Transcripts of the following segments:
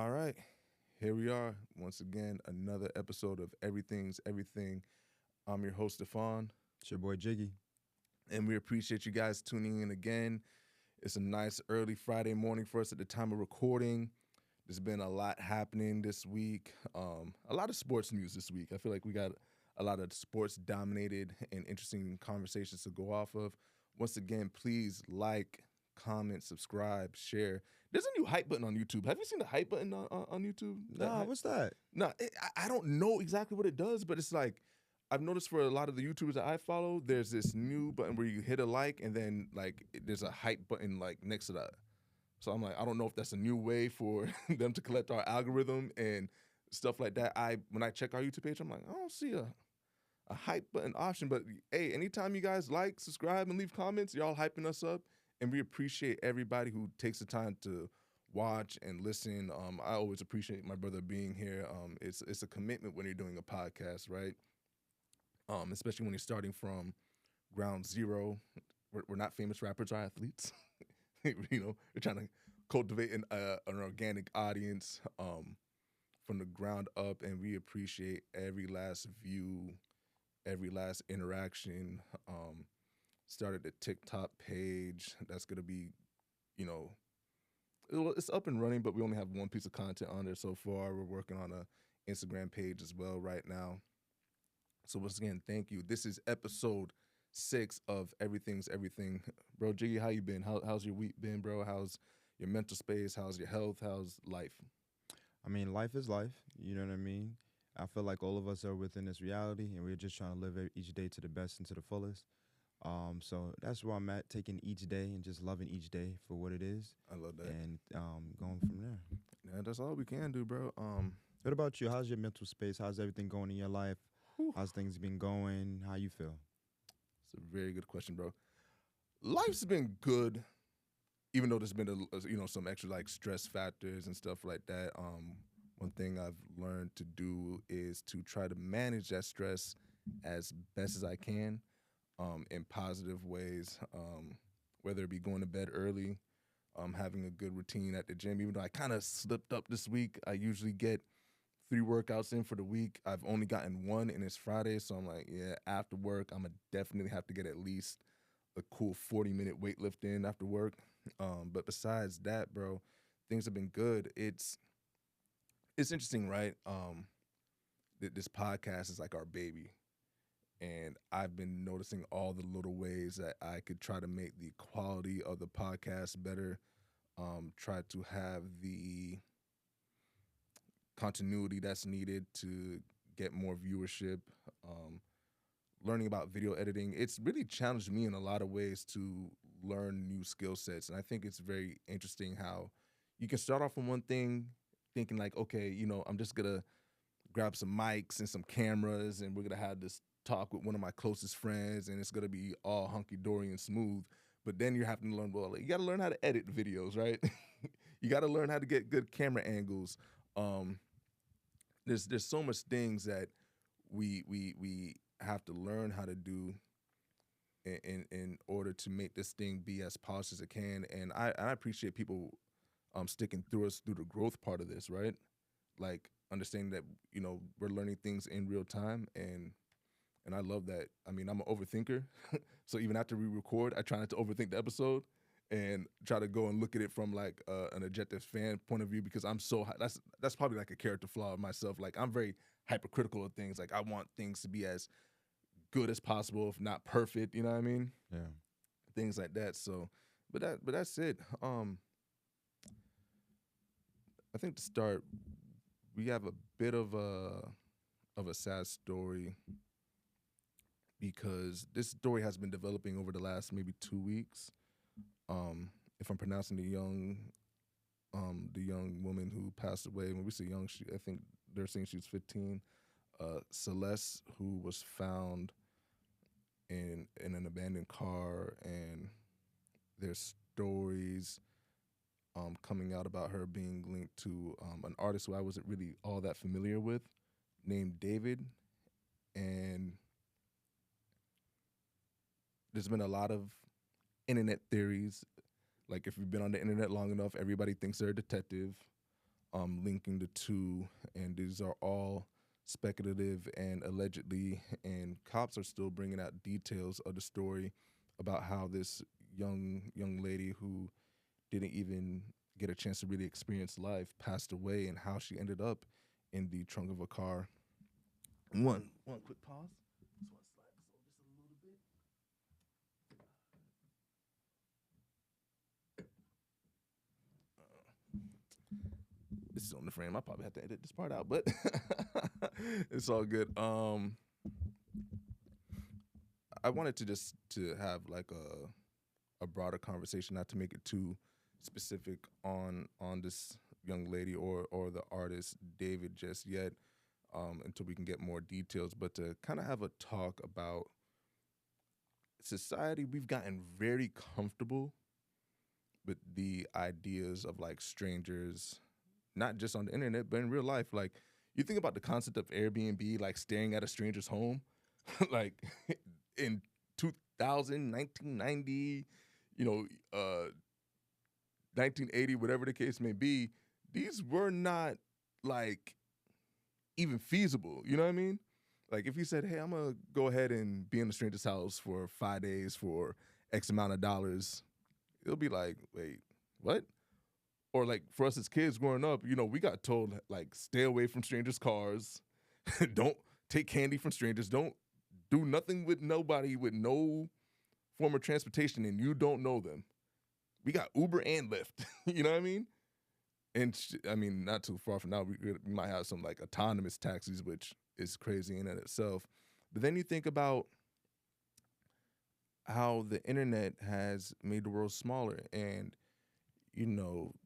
All right, here we are once again, another episode of Everything's Everything. I'm your host, Stephon, It's your boy Jiggy. and we appreciate you guys tuning in again. It's a nice early Friday morning for us at the time of recording. There's been a lot happening this week, a lot of sports news this week. I feel like we got a lot of sports dominated and interesting conversations to go off of. Once again, please like, comment, subscribe, share. There's a new hype button on YouTube. Have you seen the hype button on YouTube? Nah, what's that? No, I don't know exactly what it does, but it's like I've noticed for a lot of the YouTubers that I follow, there's this new button where you hit a like and then there's a hype button like next to that. So I'm like, I don't know if that's a new way for them to collect our algorithm and stuff like that. When I check our YouTube page, I'm like, I don't see a hype button option. But hey, anytime you guys like, subscribe, and leave comments, y'all hyping us up, and we appreciate everybody who takes the time to watch and listen. I always appreciate my brother being here. It's a commitment when you're doing a podcast, right? Especially when you're starting from ground zero. We're not famous rappers or athletes. We're trying to cultivate an organic audience from the ground up, and we appreciate every last view, every last interaction. Started the TikTok page. That's gonna be, it's up and running, but we only have one piece of content on there so far. We're working on a Instagram page as well right now. So once again, thank you. This is episode 6 of Everything's Everything. Bro, Jiggy, how you been? How's your week been, bro? How's your mental space? How's your health? How's life? I mean, life is life. You know what I mean? I feel like all of us are within this reality, and we're just trying to live each day to the best and to the fullest. So that's where I'm at, taking each day and just loving each day for what it is, I love that. and going from there. Yeah, that's all we can do, bro. What about you? How's your mental space? How's everything going in your life? Whew. How's things been going? How you feel? It's a very good question, bro. Life's been good, even though there's been some extra like stress factors and stuff like that. One thing I've learned to do is to try to manage that stress as best as I can, in positive ways. Whether it be going to bed early, having a good routine at the gym. Even though I kind of slipped up this week, I usually get 3 workouts in for the week. I've only gotten 1, and it's Friday, so I'm like, yeah, after work, I'm gonna definitely have to get at least a cool 40-minute weight lift in after work. But besides that, bro, things have been good. It's interesting, right? This podcast is like our baby, and I've been noticing all the little ways that I could try to make the quality of the podcast better. Try to have the continuity that's needed to get more viewership. Learning about video editing, it's really challenged me in a lot of ways to learn new skill sets. And I think it's very interesting how you can start off on one thing thinking like, okay, I'm just gonna grab some mics and some cameras and we're gonna have this talk with one of my closest friends and it's gonna be all hunky-dory and smooth. But then you're having to learn, well, you gotta learn how to edit videos, right? You gotta learn how to get good camera angles. There's so much things that we have to learn how to do in order to make this thing be as polished as it can. And I appreciate people sticking through us through the growth part of this, right? Like understanding that we're learning things in real time, and I love that. I mean, I'm an overthinker, so even after we record, I try not to overthink the episode and try to go and look at it from like an objective fan point of view, because I'm so that's probably like a character flaw of myself. Like I'm very hypercritical of things. Like I want things to be as good as possible, if not perfect. You know what I mean? Yeah. Things like that. So, but that's it. I think to start, we have a bit of a sad story, because this story has been developing over the last maybe 2 weeks. If I'm pronouncing the young woman who passed away, when we say young, I think they're saying she was 15. Celeste, who was found in an abandoned car, and there's stories coming out about her being linked to an artist who I wasn't really all that familiar with, named David. And there's been a lot of internet theories. Like if you've been on the internet long enough, everybody thinks they're a detective. linking the two, and these are all speculative and allegedly, and cops are still bringing out details of the story about how this young lady who didn't even get a chance to really experience life passed away, and how she ended up in the trunk of a car. One quick pause. Just want to slide this over just a little bit. This is on the frame. I probably have to edit this part out, but it's all good. I wanted to just to have like a broader conversation, not to make it too specific on this young lady or the artist David just yet, until we can get more details, but to kind of have a talk about society. We've gotten very comfortable with the ideas of like strangers, not just on the internet, but in real life. Like, you think about the concept of Airbnb, like staring at a stranger's home, like in 2000, 1990, 1980, whatever the case may be, these were not like even feasible. You know what I mean? Like, if you said, hey, I'm going to go ahead and be in a stranger's house for 5 days for X amount of dollars, it'll be like, wait, what? Or like for us as kids growing up, we got told like, stay away from strangers' cars. Don't take candy from strangers. Don't do nothing with nobody with no form of transportation and you don't know them. We got Uber and Lyft. You know what I mean? And not too far from now, we might have some like autonomous taxis, which is crazy in and of itself. But then you think about how the internet has made the world smaller, and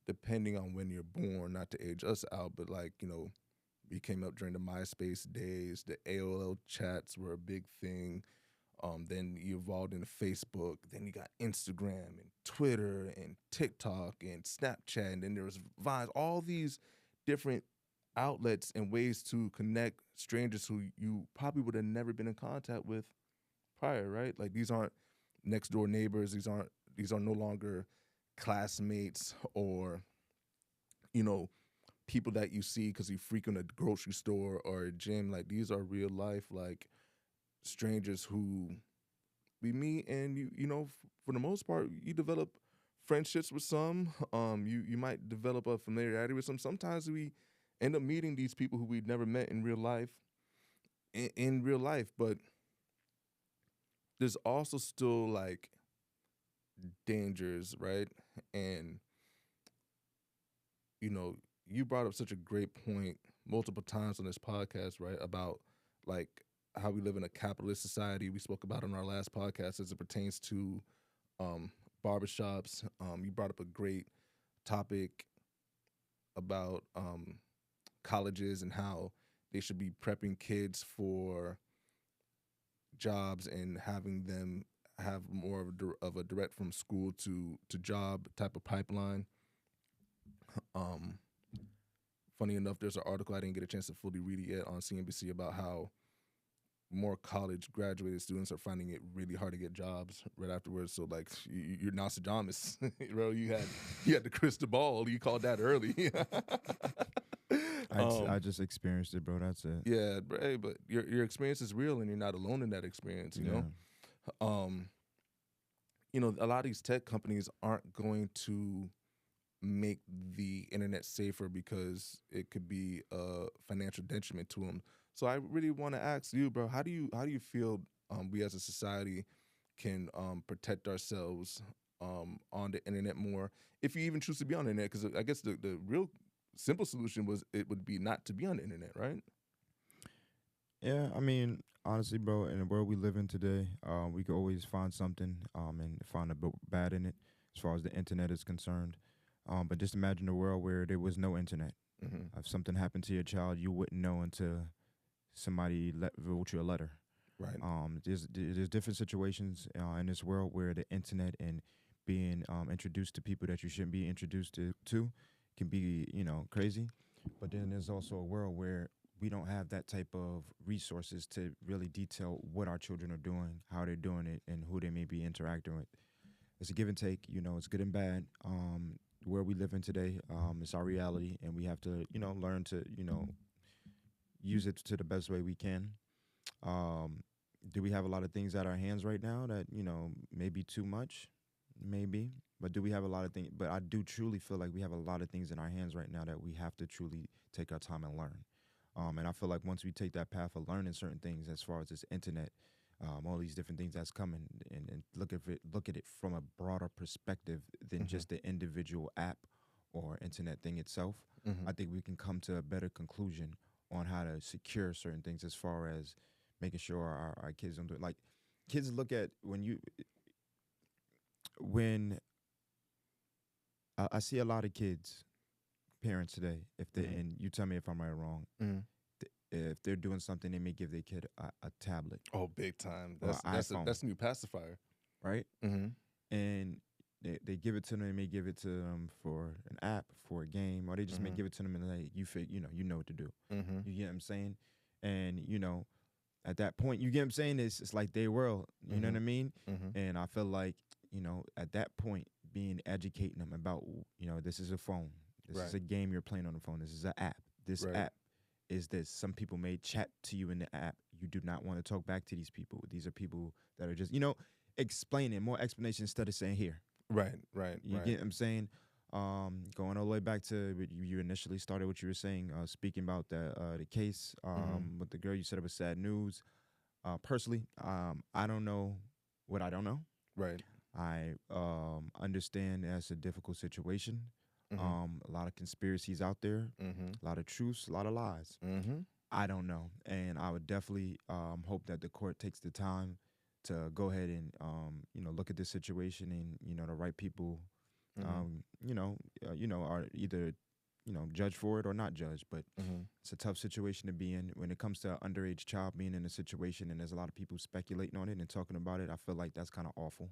depending on when you're born, not to age us out, but like, we came up during the MySpace days, the AOL chats were a big thing. Then you evolved into Facebook. Then you got Instagram and Twitter and TikTok and Snapchat. And then there was Vines, all these different outlets and ways to connect strangers who you probably would have never been in contact with prior, right? Like, these aren't next door neighbors. These are no longer classmates or, people that you see because you frequent a grocery store or a gym. Like, these are real life, like, strangers who we meet, and for the most part, you develop friendships with some. You might develop a familiarity with some. Sometimes we end up meeting these people who we'd never met in real life. In real life, but there's also still like dangers, right? And you brought up such a great point multiple times on this podcast, right? About like how we live in a capitalist society. We spoke about on our last podcast as it pertains to barbershops. You brought up a great topic about colleges and how they should be prepping kids for jobs and having them have more of a direct from school to job type of pipeline. Funny enough, there's an article I didn't get a chance to fully read it yet on CNBC about how more college graduated students are finding it really hard to get jobs right afterwards. So like, you're Nostradamus, bro. You had the crystal ball. You called that early. I just experienced it, bro. That's it. Yeah, hey, but your experience is real, and you're not alone in that experience. You know, a lot of these tech companies aren't going to make the internet safer because it could be a financial detriment to them. So I really want to ask you, bro, how do you feel we as a society can protect ourselves on the internet more, if you even choose to be on the internet? Because I guess the real simple solution would be not to be on the internet, right? Yeah, I mean, honestly, bro, in the world we live in today, we could always find something and find a bad in it as far as the internet is concerned. But just imagine a world where there was no internet. Mm-hmm. If something happened to your child, you wouldn't know until somebody wrote you a letter. Right. There's different situations in this world where the internet and being introduced to people that you shouldn't be introduced to can be, crazy. But then there's also a world where we don't have that type of resources to really detail what our children are doing, how they're doing it, and who they may be interacting with. It's a give and take. It's good and bad. where we live in today. It's our reality, and we have to, learn to, use it to the best way we can. Um, do we have a lot of things at our hands right now that, maybe too much? Maybe. But do we have a lot of things? But I do truly feel like we have a lot of things in our hands right now that we have to truly take our time and learn. And I feel like once we take that path of learning certain things, as far as this internet, all these different things that's coming, and look at it from a broader perspective than just the individual app or internet thing itself, I think we can come to a better conclusion on how to secure certain things, as far as making sure our kids don't do it. Like, kids look at when I see a lot of kids, parents today, if they and you tell me if I'm right or wrong, if they're doing something, they may give their kid a tablet. Oh, big time. Or That's iPhone. that's a new pacifier. Right? And they give it to them. They may give it to them for an app, for a game, or they just may give it to them and like, you know what to do. You get what I'm saying? And at that point, you get what I'm saying? It's like their world. You know what I mean? And I feel like, at that point, being educating them about, this is a phone. This is a game you're playing on the phone. This is an app. This app is this. Some people may chat to you in the app. You do not want to talk back to these people. These are people that are just, explaining, more explanation instead of saying here. Right. You get what I'm saying? Going all the way back to what you initially started, what you were saying, speaking about the case with the girl. You said it was sad news. Personally, I don't know what I don't know. Right. I understand that's a difficult situation. A lot of conspiracies out there, a lot of truths, a lot of lies. I don't know. And I would definitely hope that the court takes the time to go ahead and, look at this situation, and, the right people, are either, judged for it or not judged. But it's a tough situation to be in. When it comes to an underage child being in a situation and there's a lot of people speculating on it and talking about it, I feel like that's kind of awful.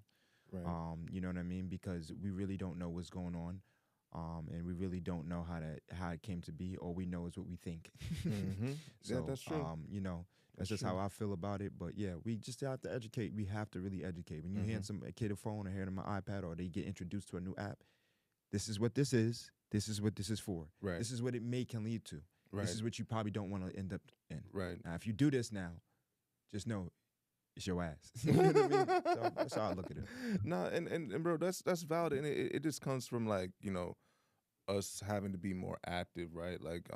Right. You know what I mean? Because we really don't know what's going on. And we really don't know how it came to be. All we know is what we think. So, yeah, that's true. That's just how I feel about it. But yeah, we just have to educate. We have to really educate. When you hand a kid a phone or hand them an iPad, or they get introduced to a new app, this is what this is. This is what this is for. Right. This is what it can lead to. Right. This is what you probably don't want to end up in. Right. Now, if you do this now, just know it's your ass. You know what I mean? So that's how I look at it. No, and bro, that's valid, and it just comes from, like, us having to be more active, right? Like,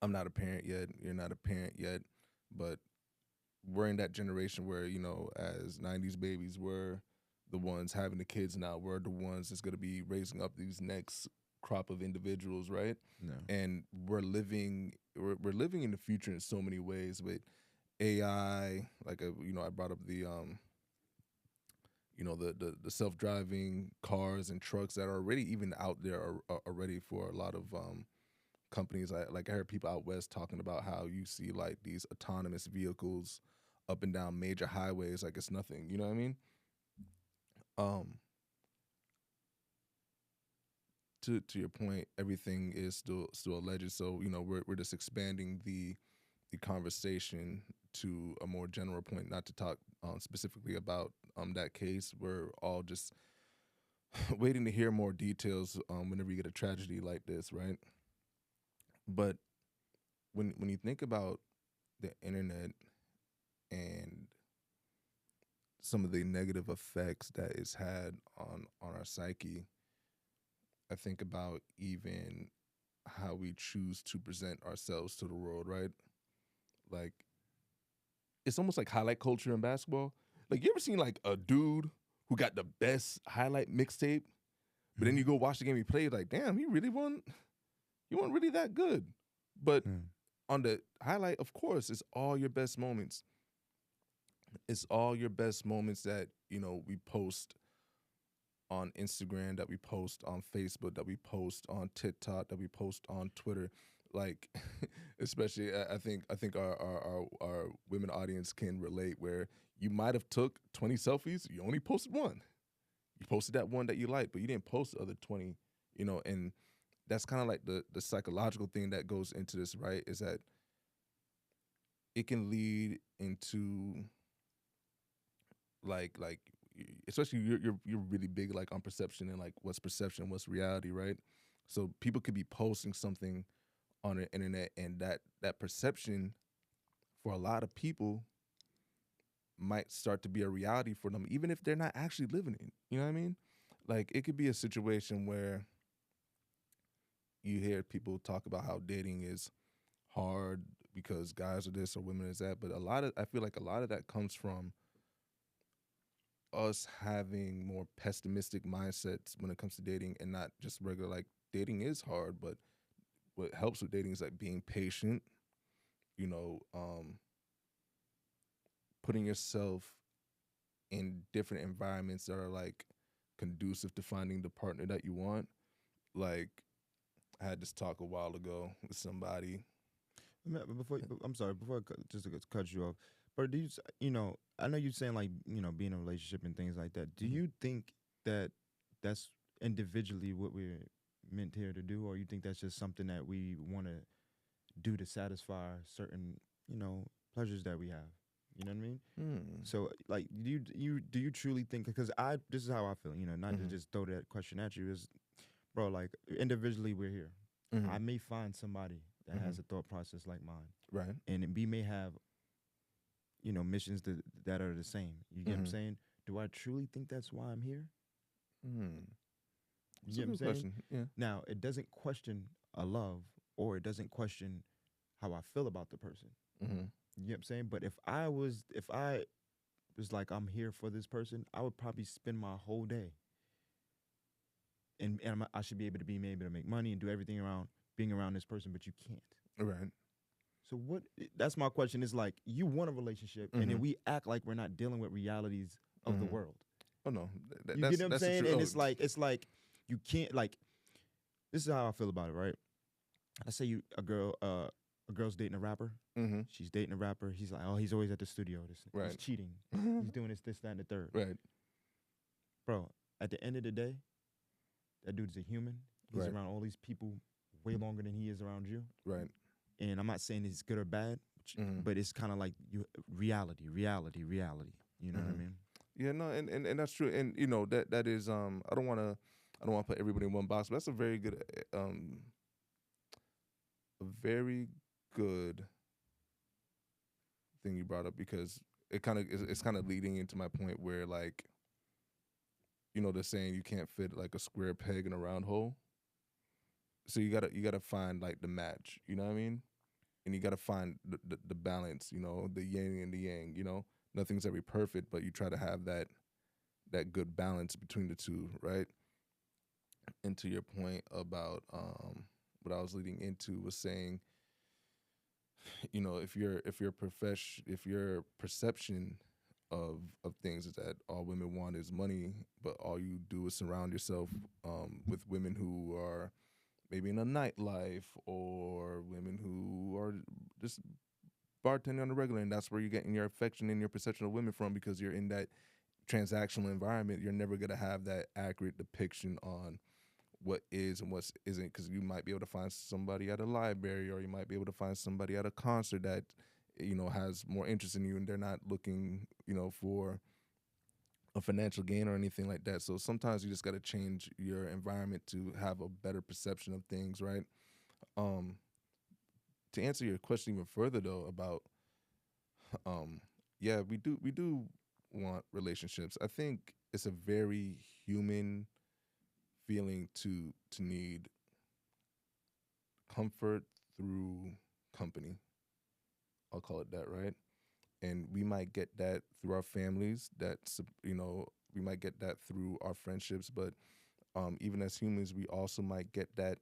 I'm not a parent yet. You're not a parent yet, but we're in that generation where, as 90s babies, we're the ones having the kids now. We're the ones that's going to be raising up these next crop of individuals, right? No. And we're living in the future in so many ways with AI. Like, I brought up the the self-driving cars and trucks that are already even out there are already for a lot of companies. I heard people out west talking about how you see, like, these autonomous vehicles up and down major highways like it's nothing. You know what I mean? To your point, everything is still alleged. So we're just expanding the conversation to a more general point, not to talk specifically about that case. We're all just waiting to hear more details whenever you get a tragedy like this, right? But when you think about the internet and some of the negative effects that it's had on our psyche, I think about even how we choose to present ourselves to the world, right? Like, it's almost like highlight culture in basketball. Like, you ever seen, like, a dude who got the best highlight mixtape, but then you go watch the game he played, like, damn, he wasn't really that good. But on the highlight, of course, it's all your best moments. It's all your best moments that, we post on Instagram, that we post on Facebook, that we post on TikTok, that we post on Twitter. Like, especially, I think our women audience can relate, where you might have took 20 selfies, you only posted one. You posted that one that you liked, but you didn't post the other 20, and that's kind of like the psychological thing that goes into this, right? Is that it can lead into like especially you're really big like on perception and like what's perception, what's reality, right? So people could be posting something on the internet, and that perception for a lot of people might start to be a reality for them, even if they're not actually living it. You know what I mean? Like it could be a situation where you hear people talk about how dating is hard because guys are this or women is that, but I feel like a lot of that comes from us having more pessimistic mindsets when it comes to dating, and not just regular like dating is hard, but what helps with dating is like being patient, you know, putting yourself in different environments that are like conducive to finding the partner that you want. Like I had this talk a while ago with somebody. I'm sorry, before just to cut you off, but you know, I know you're saying like, you know, being in a relationship and things like that. Do you think that that's individually what we're meant here to do, or you think that's just something that we want to do to satisfy certain, you know, pleasures that we have? You know what I mean? So, like, do you truly think? Because this is how I feel. You know, not to just throw that question at you. Is, bro, like individually we're here. I may find somebody that has a thought process like mine, Right. and we may have, you know, missions that are the same. You get what I'm saying? Do I truly think that's why I'm here? You That's a get what I'm good saying? question. Yeah. Now, it doesn't question a love, or it doesn't question how I feel about the person. You know what I'm saying? But if I was like, I'm here for this person, I would probably spend my whole day, and I should be able to make money and do everything around being around this person, but you can't. Right. So what? That's my question. Is like, you want a relationship, and then we act like we're not dealing with realities of the world. Oh no, You get what I'm saying? And it's like you can't, like. This is how I feel about it, right? Let's say a girl's dating a rapper. She's dating a rapper. He's like, oh, he's always at the studio. Right. He's cheating. He's doing this, that, and the third. Right. Bro, at the end of the day, that dude's a human. He's around all these people way longer than he is around you. Right. And I'm not saying it's good or bad, but it's kind of like reality. You know what I mean? Yeah, no, and that's true. And you know, that is I don't want to put everybody in one box, but that's a very good thing you brought up, because it's kind of leading into my point where, like, you know, the saying, you can't fit like a square peg in a round hole. So you gotta find like the match, you know what I mean? And you gotta find the balance, you know, the yin and the yang, you know. Nothing's ever perfect, but you try to have that good balance between the two, right? And to your point about what I was leading into was saying, you know, if your perception of things is that all women want is money, but all you do is surround yourself with women who are maybe in a nightlife, or women who are just bartending on the regular, and that's where you're getting your affection and your perception of women from, because you're in that transactional environment. You're never going to have that accurate depiction on what is and what isn't, because you might be able to find somebody at a library, or you might be able to find somebody at a concert that, you know, has more interest in you, and they're not looking, you know, for a financial gain or anything like that. So sometimes you just got to change your environment to have a better perception of things, right? To answer your question even further though about, yeah, we do want relationships. I think it's a very human feeling to need comfort through company. I'll call it that, right? And we might get that through our families. That's, you know, we might get that through our friendships, but even as humans, we also might get that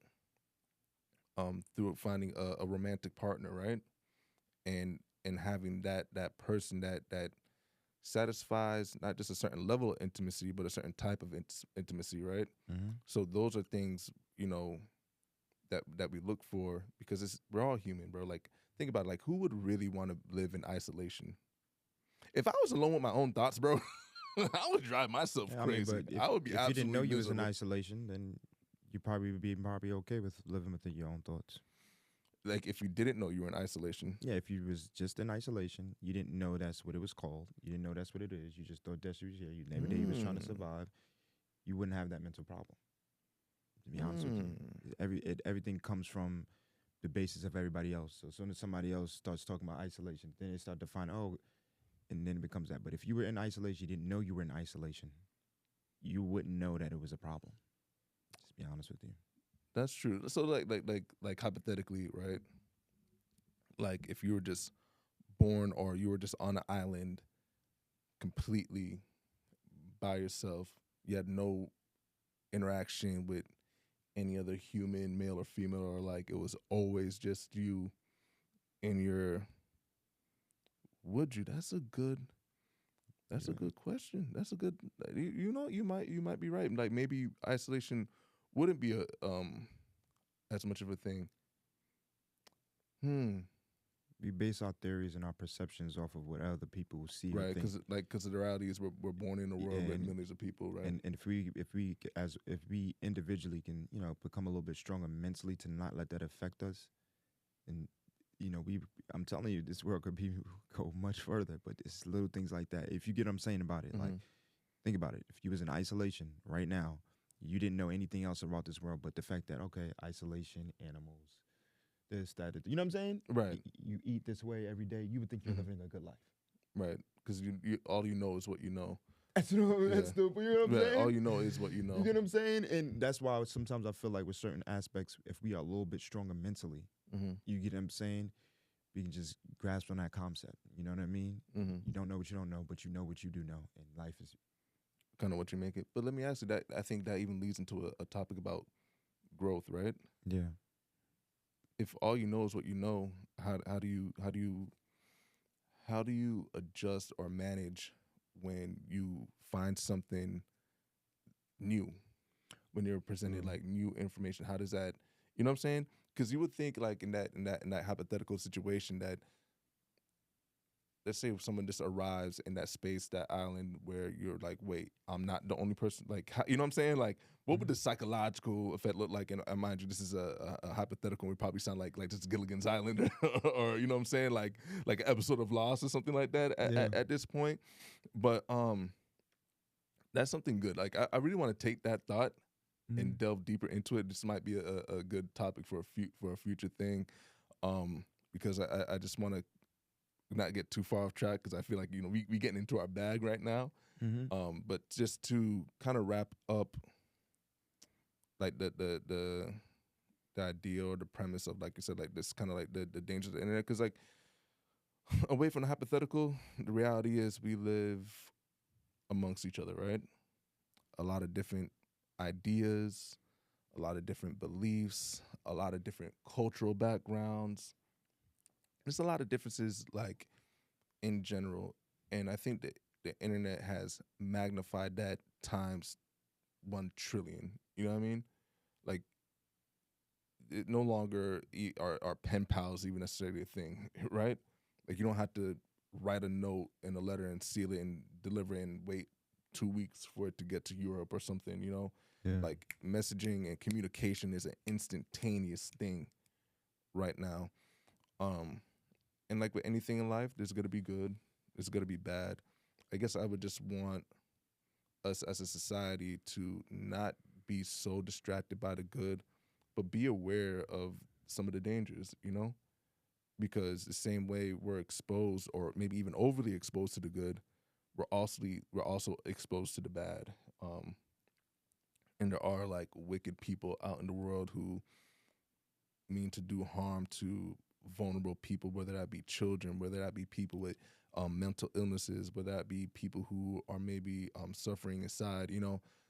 through finding a romantic partner, right? And having that person that satisfies not just a certain level of intimacy, but a certain type of intimacy, right? So those are things, you know, that we look for, because we're all human, bro. Like, think about it, like, who would really want to live in isolation? If I was alone with my own thoughts, bro, I would drive myself crazy. I would be if you didn't know you was in miserable. isolation, then you probably would be okay with living within your own thoughts. like if you didn't know you were in isolation. Yeah, if you was just in isolation, you didn't know that's what it was called. You didn't know that's what it is. You just thought that's what you was here. You every day you was trying to Mm. survive. You wouldn't have that mental problem. To be honest with you, Mm. everything comes from the basis of everybody else. So as soon as somebody else starts talking about isolation, then they start to find and then it becomes that. But if you were in isolation, you didn't know you were in isolation, you wouldn't know that it was a problem. Just be honest with you. That's true. So like hypothetically, right? Like if you were just born or you were just on an island completely by yourself, you had no interaction with any other human, male or female, or like it was always just you and your. Would you? That's a Yeah. good question. That's a good. You know, you might be right. Like maybe isolation wouldn't be a as much of a thing. Hmm. We base our theories and our perceptions off of what other people see or Right. think. Because the reality is we're born in a world with And millions of people. Right. and if we individually can become a little bit stronger mentally to not let that affect us, and we I'm telling you this world could be go much further. But it's little things like that. If you get what I'm saying about it, like Mhm. think about it. If you was in isolation right now, you didn't know anything else about this world, but the fact that okay, isolation, animals, this, that, you know what I'm saying? Right. You eat this way every day, you would think you're Mhm. living a good life. Right. Because you all you know is what you know. That's Yeah. the you know what I'm Yeah. All saying? you know is what you You know. get what I'm saying? And that's why sometimes I feel like with certain aspects, if we are a little bit stronger mentally, Mhm. you get what I'm saying? We can just grasp on that concept. You know what I mean? Mhm. You don't know what you don't know, but you know what you do know. And life is Kind of what you make it. But let me ask you that. I think that even leads into a topic about growth, right? yeah. If all you know is what you know, how do you adjust or manage when you find something new, when you're presented Mm. like new information? How does that, you know what I'm saying? Because you would think like in that hypothetical situation that, let's say if someone just arrives in that space, that island, where you're like, wait, I'm not the only person. Like, you know what I'm saying? Like, what would Mhm. the psychological effect look like? And mind you, this is a hypothetical. We probably sound like just Gilligan's Island, or you know what I'm saying, like an episode of Lost or something like that Yeah. at this point. But that's something good. Like, I really want to take that thought Mhm. and delve deeper into it. This might be a good topic for a future thing, because I just want to not get too far off track, because I feel like we getting into our bag right now. Mhm. But just to kind of wrap up, like the idea or the premise of, like you said, like this kind of like the dangers of the internet, because like away from the hypothetical, the reality is we live amongst each other, right? A lot of different ideas, a lot of different beliefs, a lot of different cultural backgrounds. There's a lot of differences, like in general. And I think that the internet has magnified that times 1 trillion. You know what I mean? Like, it no longer are pen pals even necessarily a thing, right? Like, you don't have to write a note and a letter and seal it and deliver it and wait 2 weeks for it to get to Europe or something, Yeah. Like, messaging and communication is an instantaneous thing right now. Um, and like with anything in life, there's gonna be good, there's gonna be bad. I guess I would just want us as a society to not be so distracted by the good, but be aware of some of the dangers, because the same way we're exposed, or maybe even overly exposed to the good, we're also exposed to the bad. And there are like wicked people out in the world who mean to do harm to vulnerable people, whether that be children, whether that be people with mental illnesses, whether that be people who are maybe suffering inside,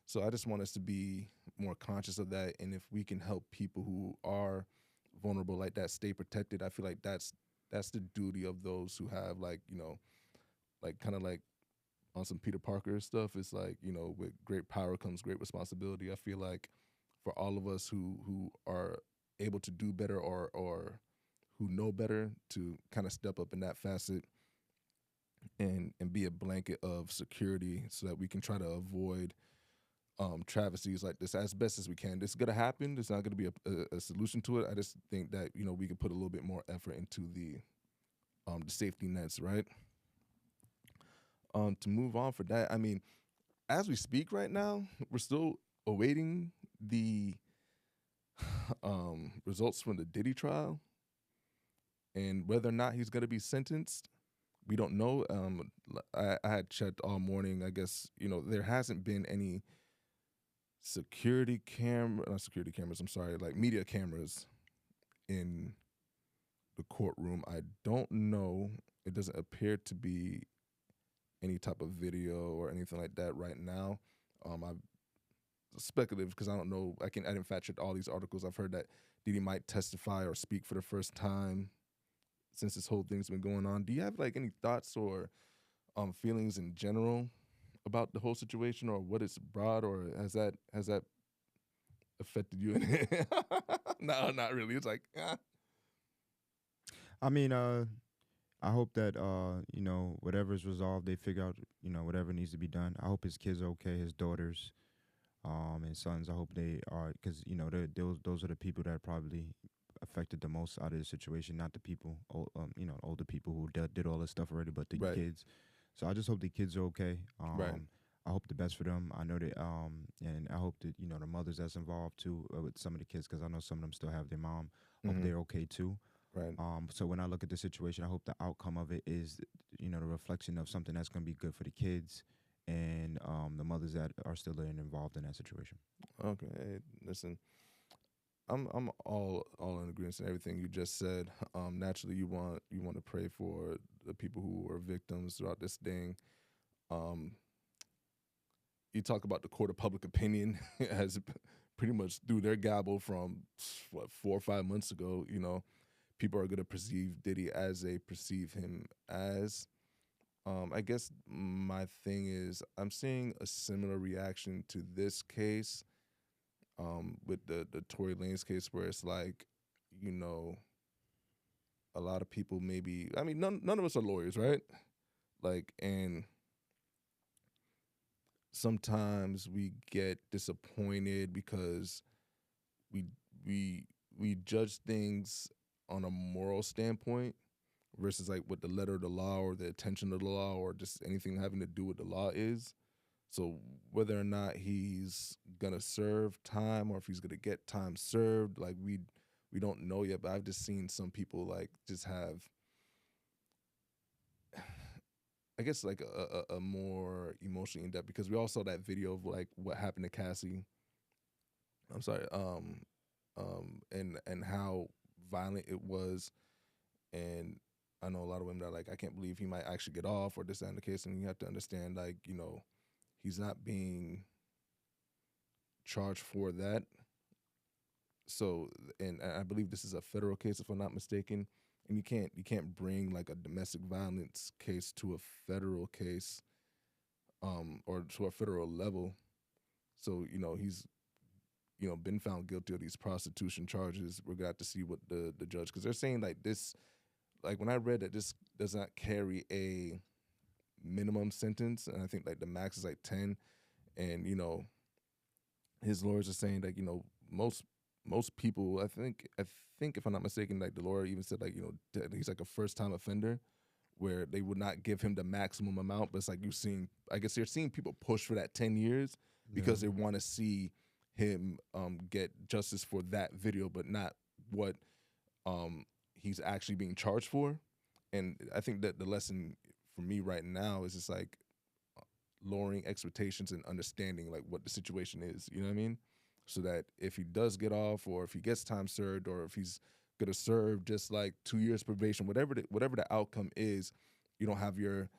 So I just want us to be more conscious of that. And if we can help people who are vulnerable like that stay protected, I feel like that's the duty of those who have, like, like kind of like on some Peter Parker stuff. It's like, with great power comes great responsibility. I feel like for all of us who are able to do better, or who know better, to kind of step up in that facet and be a blanket of security, so that we can try to avoid travesties like this as best as we can. This is gonna happen. There's not gonna be a solution to it. I just think that we could put a little bit more effort into the safety nets, right? To move on for that, I mean, as we speak right now, we're still awaiting the results from the Diddy trial and whether or not he's gonna be sentenced. We don't know. I had checked all morning. I guess there hasn't been any not security cameras. I'm sorry, like media cameras in the courtroom. I don't know. It doesn't appear to be any type of video or anything like that right now. I'm speculative because I don't know. I didn't fact check all these articles. I've heard that Diddy might testify or speak for the first time since this whole thing's been going on. Do you have like any thoughts or feelings in general about the whole situation or what it's brought, or has that affected you in it? No, not really. It's like, I mean, I hope that whatever is resolved, they figure out whatever needs to be done. I hope his kids are okay, his daughters, and sons. I hope they are, because those are the people that are probably affected the most out of the situation, not the people, older people who did all this stuff already, but the Right. kids. So I just hope the kids are okay. Right. I hope the best for them. I know that, and I hope that the mothers that's involved too with some of the kids, because I know some of them still have their mom. Hope they're okay too. Right. So when I look at the situation, I hope the outcome of it is, the reflection of something that's going to be good for the kids and the mothers that are still involved in that situation. Okay. Hey, listen, I'm all in agreement with everything you just said. Naturally, you want to pray for the people who are victims throughout this thing. You talk about the court of public opinion has pretty much threw their gavel from 4 or 5 months ago. People are going to perceive Diddy as they perceive him as. I guess my thing is I'm seeing a similar reaction to this case with the Tory Lanez case, where it's like, a lot of people maybe, I mean, none of us are lawyers, right? Like, and sometimes we get disappointed because we we judge things on a moral standpoint versus like what the letter of the law or the intention of the law or just anything having to do with the law is. So whether or not he's gonna serve time or if he's gonna get time served, like we don't know yet. But I've just seen some people like just have, I guess, like a more emotionally in depth, because we all saw that video of like what happened to Cassie. I'm sorry, and how violent it was, and I know a lot of women that are like, I can't believe he might actually get off or this and the case, and you have to understand, like, he's not being charged for that. So, and I believe this is a federal case, if I'm not mistaken, and you can't bring like a domestic violence case to a federal case, or to a federal level. So he's been found guilty of these prostitution charges. We're gonna have to see what the judge, because they're saying like this, like when I read that this does not carry a minimum sentence, and I think like the max is like 10, and his lawyers are saying like most people, I think if I'm not mistaken, like the lawyer even said like that he's like a first time offender, where they would not give him the maximum amount, but it's like I guess you're seeing people push for that 10 years because they want to see him get justice for that video, but not what he's actually being charged for. And I think that the lesson for me right now is just like lowering expectations and understanding like what the situation is. You know what I mean? So that if he does get off, or if he gets time served, or if he's gonna serve just like 2 years probation, whatever the outcome is, you don't have your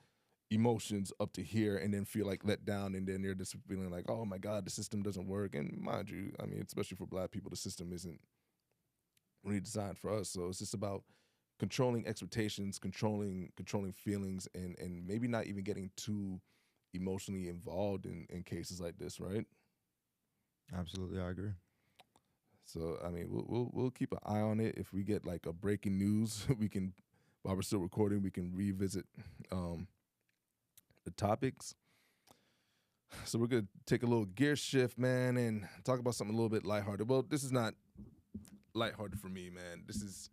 emotions up to here and then feel like let down, and then you're just feeling like, oh my God, the system doesn't work. And mind you, I mean, especially for Black people, the system isn't really designed for us. So it's just about controlling expectations, controlling feelings, and maybe not even getting too emotionally involved in cases like this, right? Absolutely, I agree. So I mean, we'll keep an eye on it. If we get like a breaking news, we can, while we're still recording, we can revisit the topics. So we're gonna take a little gear shift, man, and talk about something a little bit lighthearted. Well, this is not lighthearted for me, man. This is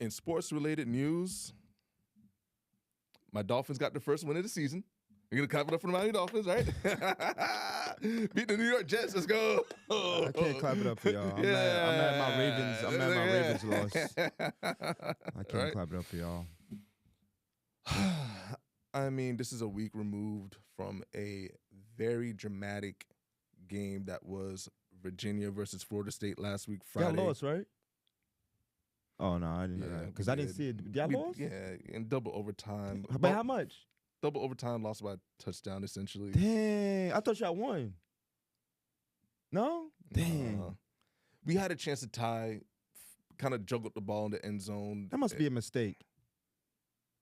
in sports-related news. My Dolphins got the first win of the season. You're gonna clap it up for the Miami Dolphins, right? Beat the New York Jets. Let's go. I can't clap it up for y'all. I'm mad my Ravens. I'm mad my Ravens lost. I can't clap it up for y'all. I mean, this is a week removed from a very dramatic game that was Virginia versus Florida State last week, Friday. Y'all lost, right? Oh, no, I didn't know that. Because I didn't see it. Y'all lost? Yeah, in double overtime. By how much? Double overtime, lost by a touchdown, essentially. Dang. I thought y'all won. No? Dang. We had a chance to tie, kind of juggled the ball in the end zone. That must be a mistake.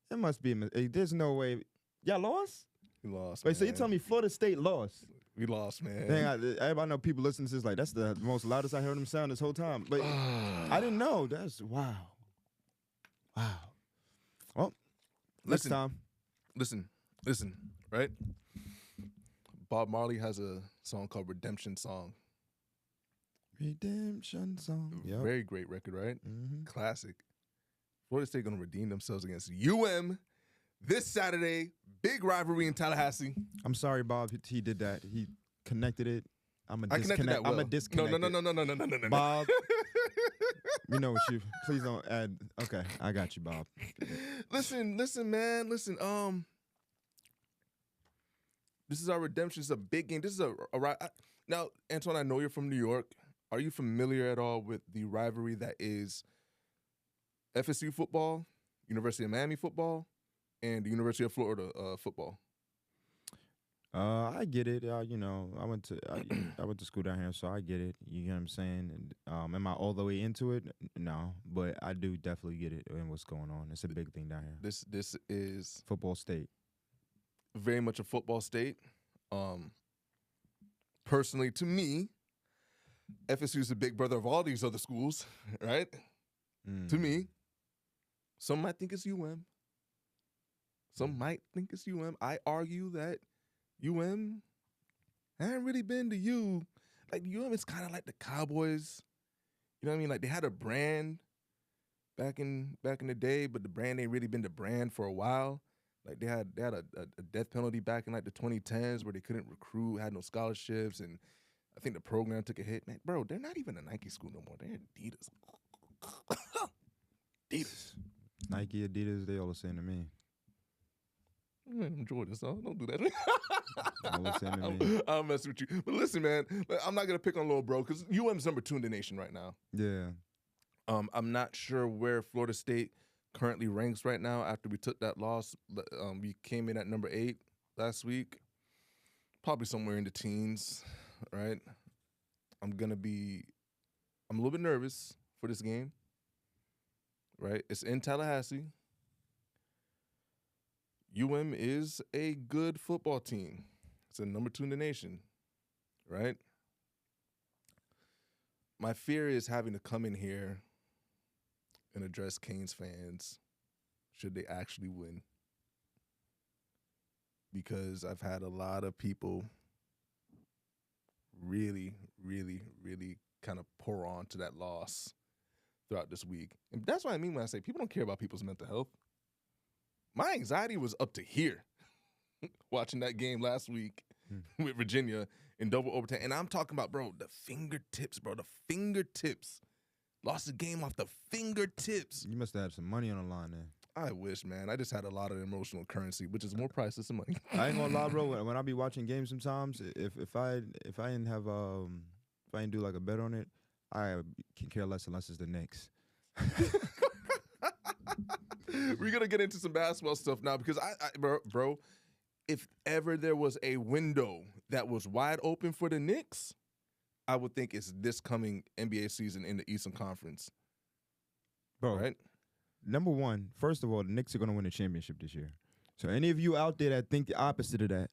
That must be a mistake. There's no way. Y'all lost? We lost. Wait, so you telling me Florida State lost? We lost, man. Dang, everybody know people listening to this like, that's the most loudest I heard them sound this whole time. But I didn't know. That's wow. Wow. Well, next time. Listen, right? Bob Marley has a song called Redemption Song. Redemption Song. Yep. Very great record, right? Mm-hmm. Classic. Florida State going to redeem themselves against UM this Saturday. Big rivalry in Tallahassee. I'm sorry, Bob. He did that. He connected it. I'm a disconnect. Connected that well. I'm a disconnect. No. Bob. You know what you. Please don't add. Okay, I got you, Bob. Listen, man. Listen. This is our redemption. It's a big game. This is a now, Antoine. I know you're from New York. Are you familiar at all with the rivalry that is FSU football, University of Miami football, and the University of Florida football? I get it. You know, I went to school down here, so I get it. You know what I'm saying? And, am I all the way into it? No, but I do definitely get it and what's going on. It's a big thing down here. This is football state. Very much a football state. Personally, to me, FSU is the big brother of all these other schools, right? To me, some might think it's UM. Some might think it's UM. I argue that UM hasn't really been to you. Like, UM is kind of like the Cowboys. You know what I mean? Like, they had a brand back in the day, but the brand ain't really been the brand for a while. Like, they had a death penalty back in, like, the 2010s where they couldn't recruit, had no scholarships, and I think the program took a hit. Man, bro, they're not even a Nike school no more. They're Adidas. Adidas. Nike, Adidas, they all the same to me. I'm Jordan, so don't do that. All the same to me. I'll mess with you. But listen, man, I'm not going to pick on little bro because UM's number 2 in the nation right now. Yeah. I'm not sure where Florida State currently ranks right now after we took that loss. We came in at number 8 last week. Probably somewhere in the teens, right? I'm a little bit nervous for this game, right? It's in Tallahassee. UM is a good football team. It's a number 2 in the nation, right? My fear is having to come in here and address Canes fans should they actually win. Because I've had a lot of people really, really, really kind of pour on to that loss throughout this week. And that's what I mean when I say people don't care about people's mental health. My anxiety was up to here watching that game last week with Virginia in double overtime. And I'm talking about, bro, the fingertips, bro. The fingertips. Lost the game off the fingertips. You must have had some money on the line there. I wish, man. I just had a lot of emotional currency, which is more priceless than money. I ain't gonna lie, bro. When I be watching games sometimes, if I didn't have if I didn't do like a bet on it, I can care less unless it's the Knicks. We're gonna get into some basketball stuff now because bro, if ever there was a window that was wide open for the Knicks, I would think it's this coming NBA season in the Eastern Conference. Bro, right? Number one, first of all, the Knicks are gonna win the championship this year. So any of you out there that think the opposite of that,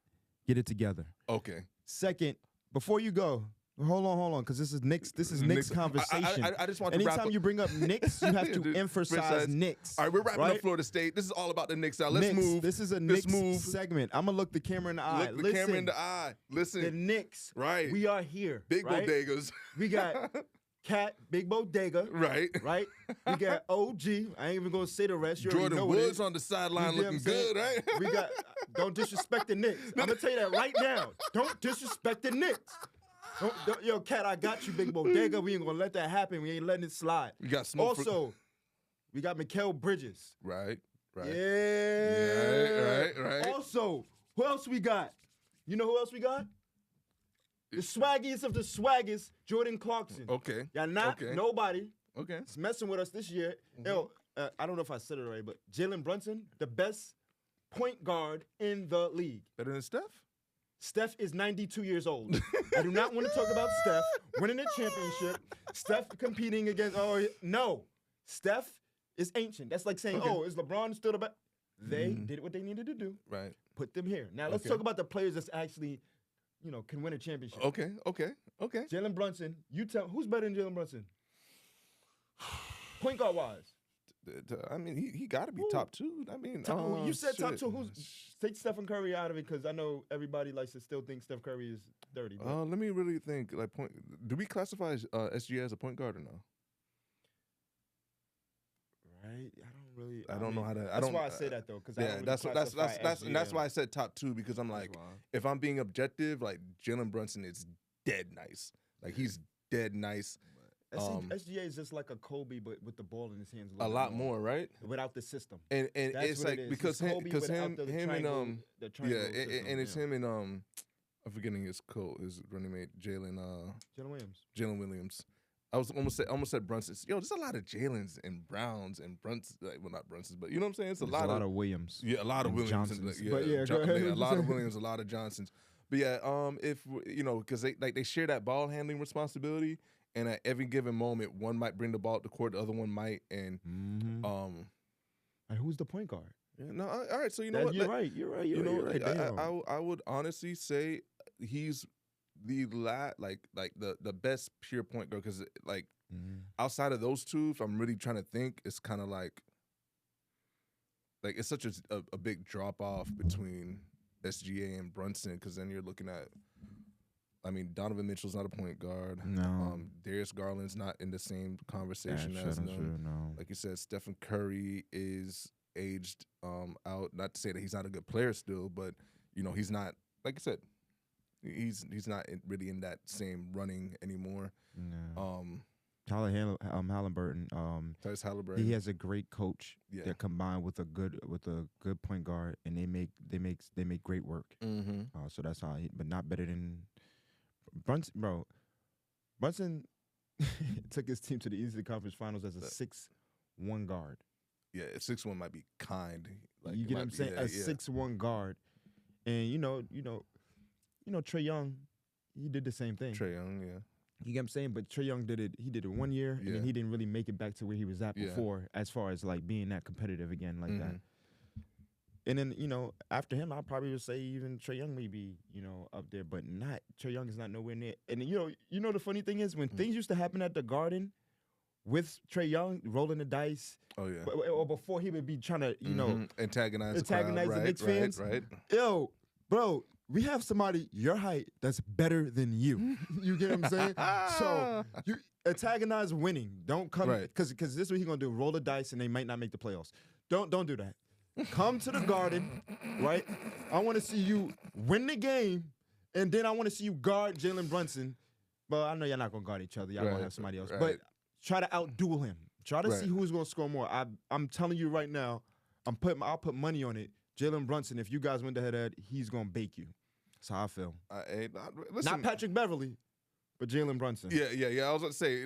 get it together. Okay. Second, before you go, Hold on, because this is Knicks. This is Knicks conversation. I just want to wrap Anytime up. you bring up Knicks, you have to emphasize Knicks. All right, we're wrapping right? up Florida State. This is all about the Knicks now. Let's Knicks. move. This is a Knicks segment. I'm gonna look the camera in the eye. Look the camera in the eye. Listen. The Knicks. Right. We are here. Big right? bodegas. We got Cat, Big Bodega. Right. Right. We got OG. I ain't even gonna say the rest. You Jordan know Woods on the sideline looking good, right? We got. Don't disrespect the Knicks. I'm gonna tell you that right now. Don't disrespect the Knicks. Yo, Cat, I got you, Big Bodega. We ain't gonna let that happen. We ain't letting it slide. We got smoke. Also, we got Mikal Bridges. Right. Yeah. Right. Also, who else we got? You know who else we got? The swaggiest of the swaggiest, Jordan Clarkson. Okay. Y'all not nobody. Okay. It's messing with us this year. Mm-hmm. Yo, I don't know if I said it right, but Jalen Brunson, the best point guard in the league. Better than Steph? Steph is 92 years old. I do not want to talk about Steph winning a championship. Steph competing against, no. Steph is ancient. That's like saying, is LeBron still the best? They did what they needed to do. Right. Put them here. Now let's talk about the players that's actually, can win a championship. Okay. Jalen Brunson, you tell, who's better than Jalen Brunson? Point guard wise. I mean, he got to be top two. I mean, you said top two. Take Stephen Curry out of it because I know everybody likes to still think Steph Curry is dirty. Let me really think. Do we classify SGA as a point guard or no? Right. I don't know how to. That's why I say that though, because that's why I said top two because I'm like, if I'm being objective, like Jalen Brunson is dead nice. Like he's dead nice. SGA is just like a Kobe, but with the ball in his hands a lot more, right? Without the system, and it's like because him and it's him and I'm forgetting his running mate Jalen Williams. I almost said Brunson. Yo, there's a lot of Jalen's and Browns and Brunsons. Well, not Brunsons, but you know what I'm saying? It's a lot of Williams. Yeah, a lot of Williams. A lot of Williams, a lot of Johnsons. But yeah, if because they share that ball handling responsibility, and at every given moment, one might bring the ball up the court, the other one might, and And who's the point guard? Yeah, no, all right. So you know what? You're right. I would honestly say he's the the best pure point guard because outside of those two, if I'm really trying to think, it's kind of like it's such a big drop off between SGA and Brunson because then you're looking at. I mean, Donovan Mitchell's not a point guard. No. Darius Garland's not in the same conversation as them. No. Like you said, Stephen Curry is aged out. Not to say that he's not a good player still, but he's not. Like I said, he's not really in that same running anymore. No. Halliburton. Tyrese Halliburton. He has a great coach. Yeah. They're combined with a good point guard, and they make great work. Mm-hmm. So that's how. But not better than. Brunson, bro. Brunson took his team to the Eastern Conference Finals as a 6'1" guard. Yeah, 6'1" might be kind. Like, you get what I'm saying? A 6'1" guard, and Trae Young, he did the same thing. Trae Young, yeah. You get what I'm saying? But Trae Young did it 1 year, and then he didn't really make it back to where he was at before, as far as like being that competitive again like that. And then, after him, I'd probably would say even Trae Young may be, up there, but not Trae Young is not nowhere near. And the funny thing is when things used to happen at the Garden with Trae Young rolling the dice. Oh yeah. Or before he would be trying to, antagonize the Knicks fans. Right. Yo, bro, we have somebody your height that's better than you. You get what I'm saying? So you antagonize winning. Don't come because this is what he's gonna do: roll the dice, and they might not make the playoffs. Don't do that. Come to the Garden, right? I want to see you win the game, and then I want to see you guard Jalen Brunson. But I know you're not gonna guard each other. Y'all gonna have somebody else. But try to outduel him. Try to see who's gonna score more. I'm telling you right now, I'll put money on it. Jalen Brunson, if you guys win the head-to-head, he's gonna bake you. That's how I feel. Listen, not Patrick Beverly, but Jalen Brunson. Yeah. I was gonna say,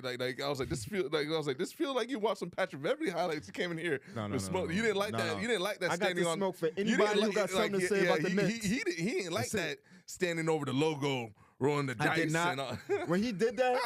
this feel like you watched some Patrick Beverly highlights. You came in here. No. You didn't like that. You didn't like that. I got the smoke for anybody who got something to say about the Knicks. He didn't like that standing over the logo, rolling the dice. I did not. When he did that,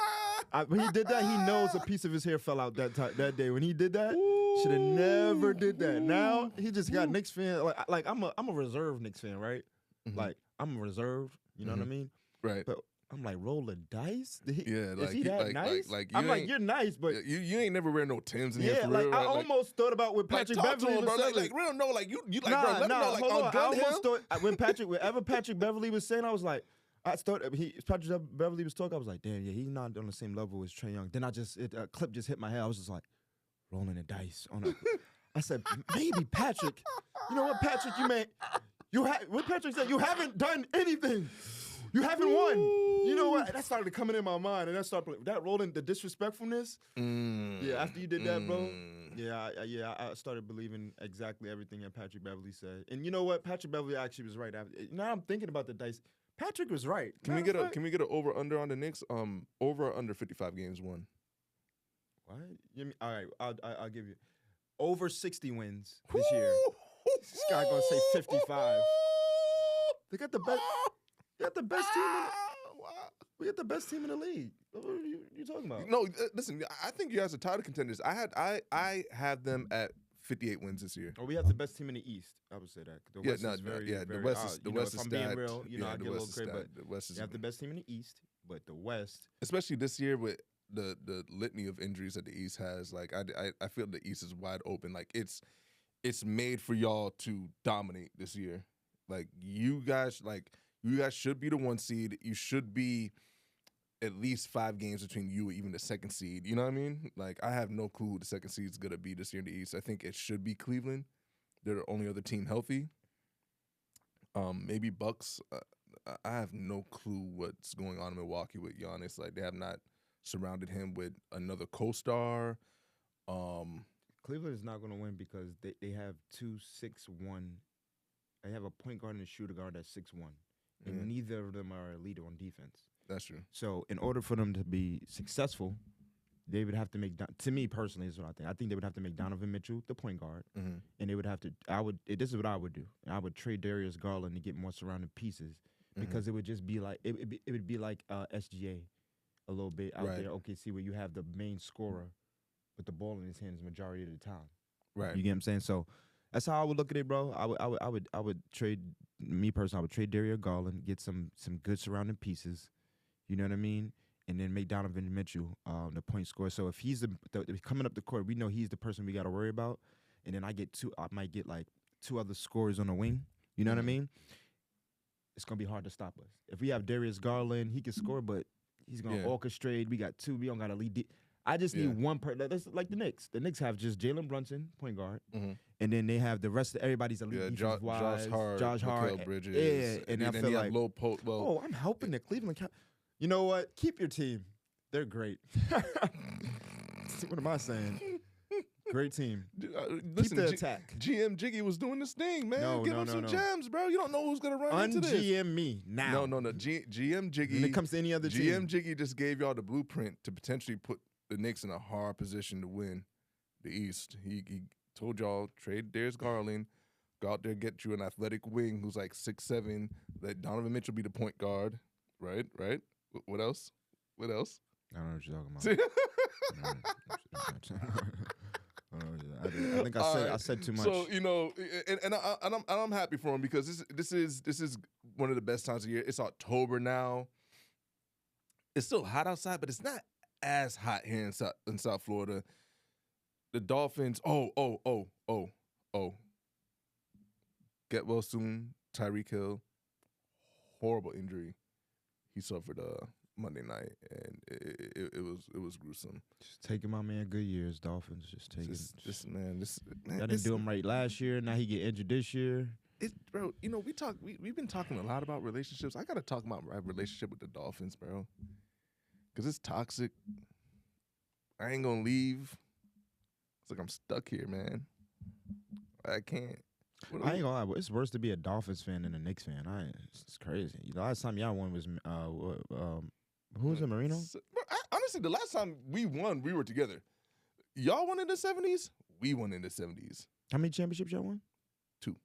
he knows a piece of his hair fell out that day. When he did that, should have never did that. Now he just got Knicks fan. Like I'm a reserved Knicks fan, right? Mm-hmm. Like I'm a reserved. You know what I mean? Right. But I'm like, roll the dice? Yeah, Is he that nice? like I'm like, you're nice, but you ain't never wear no Timbs in here yeah, for like real. I Right? almost thought about what Patrick talk to Beverly him, bro. was saying. Like real no, like you like nah, bro, let him know, like hold on. I gun him. almost thought whenever Patrick Beverly was saying, I was like, Patrick Beverly was talking. I was like, damn, yeah, he's not on the same level as Trae Young. Then a clip just hit my head. I was just like, rolling the dice on a. I said, maybe Patrick. You know what, Patrick? What Patrick said, you haven't done anything. You haven't won. You know what? That started coming in my mind, and that rolling the disrespectfulness. Yeah, after you did that, bro. Yeah, I started believing exactly everything that Patrick Beverly said. And you know what? Patrick Beverly actually was right. Now I'm thinking about the dice. Patrick was right. Can we get a over under on the Knicks? Over or under 55 games won. What? All right, I'll give you over 60 wins this year. This guy gonna say 55. They got the best. We got the best team. We got the best team in the league. What are you talking about? No, listen. I think you guys are title contenders. I had them at 58 wins this year. Oh, we have the best team in the East. I would say that. The West is very, the West is if I'm being real, I get a little credit, but the West is. You have the best team in the East, but the West, especially this year with the litany of injuries that the East has, like I feel the East is wide open. Like it's made for y'all to dominate this year. Like you guys should be the 1 seed. You should be at least 5 games between you or even the 2nd seed. You know what I mean? Like I have no clue who the 2nd seed is gonna be this year in the East. I think it should be Cleveland. They're the only other team healthy. Maybe Bucks. I have no clue what's going on in Milwaukee with Giannis. Like they have not surrounded him with another co-star. Cleveland is not going to win because they have 2 6'1". They have a point guard and a shooter guard that's 6'1", and neither of them are a leader on defense. That's true. So in order for them to be successful, they would have to make, to me personally, is what I think. I think they would have to make Donovan Mitchell the point guard, and they would have to. This is what I would do. I would trade Darius Garland to get more surrounding pieces because it would just be like it would be like SGA a little bit out there. OKC where you have the main scorer with the ball in his hands majority of the time. Right. You get what I'm saying? So that's how I would look at it, bro. I would trade, me personally, I would trade Darius Garland, get some good surrounding pieces. You know what I mean? And then make Donovan Mitchell the point scorer. So if he's coming up the court, we know he's the person we got to worry about. And then I might get like 2 other scorers on the wing. You know what I mean? It's gonna be hard to stop us. If we have Darius Garland, he can score, but he's gonna orchestrate. We got 2. We don't got a lead. I just need one person. That's like the Knicks. The Knicks have just Jalen Brunson, point guard, and then they have the rest of everybody's elite defense-wise. Josh Hart, Mikal Bridges. Yeah, and I feel like low post. Well, I'm helping the Cleveland. You know what? Keep your team. They're great. What am I saying? Great team. Listen, Keep the attack. GM Jiggy was doing this thing, man. Give him some gems, bro. You don't know who's gonna run into this. Un-GM me now. No. GM Jiggy. When it comes to any other team, GM Jiggy just gave y'all the blueprint to potentially put the Knicks in a hard position to win the East. He told y'all trade Darius Garland, go out there get you an athletic wing who's like 6'7", let Donovan Mitchell be the point guard. Right. What else? I don't know what you're talking about. I think I said too much. So and I'm happy for him because this is one of the best times of year. It's October now. It's still hot outside, but it's not as hot here in South Florida. The Dolphins. Oh. Get well soon, Tyreek Hill. Horrible injury he suffered Monday night, and it was gruesome. Just taking my man good years, Dolphins. Just taking this man. Y'all didn't do him right last year. Now he get injured this year. Bro, we've been talking a lot about relationships. I gotta talk about my relationship with the Dolphins, bro, because it's toxic. I ain't gonna leave. It's like I'm stuck here, man. I can't. I ain't gonna lie, it's worse to be a Dolphins fan than a Knicks fan. It's crazy. The last time y'all won was who was it, Marino? Honestly, the last time we won, we were together. Y'all won in the 70s. We won in the 70s. How many championships y'all won? 2.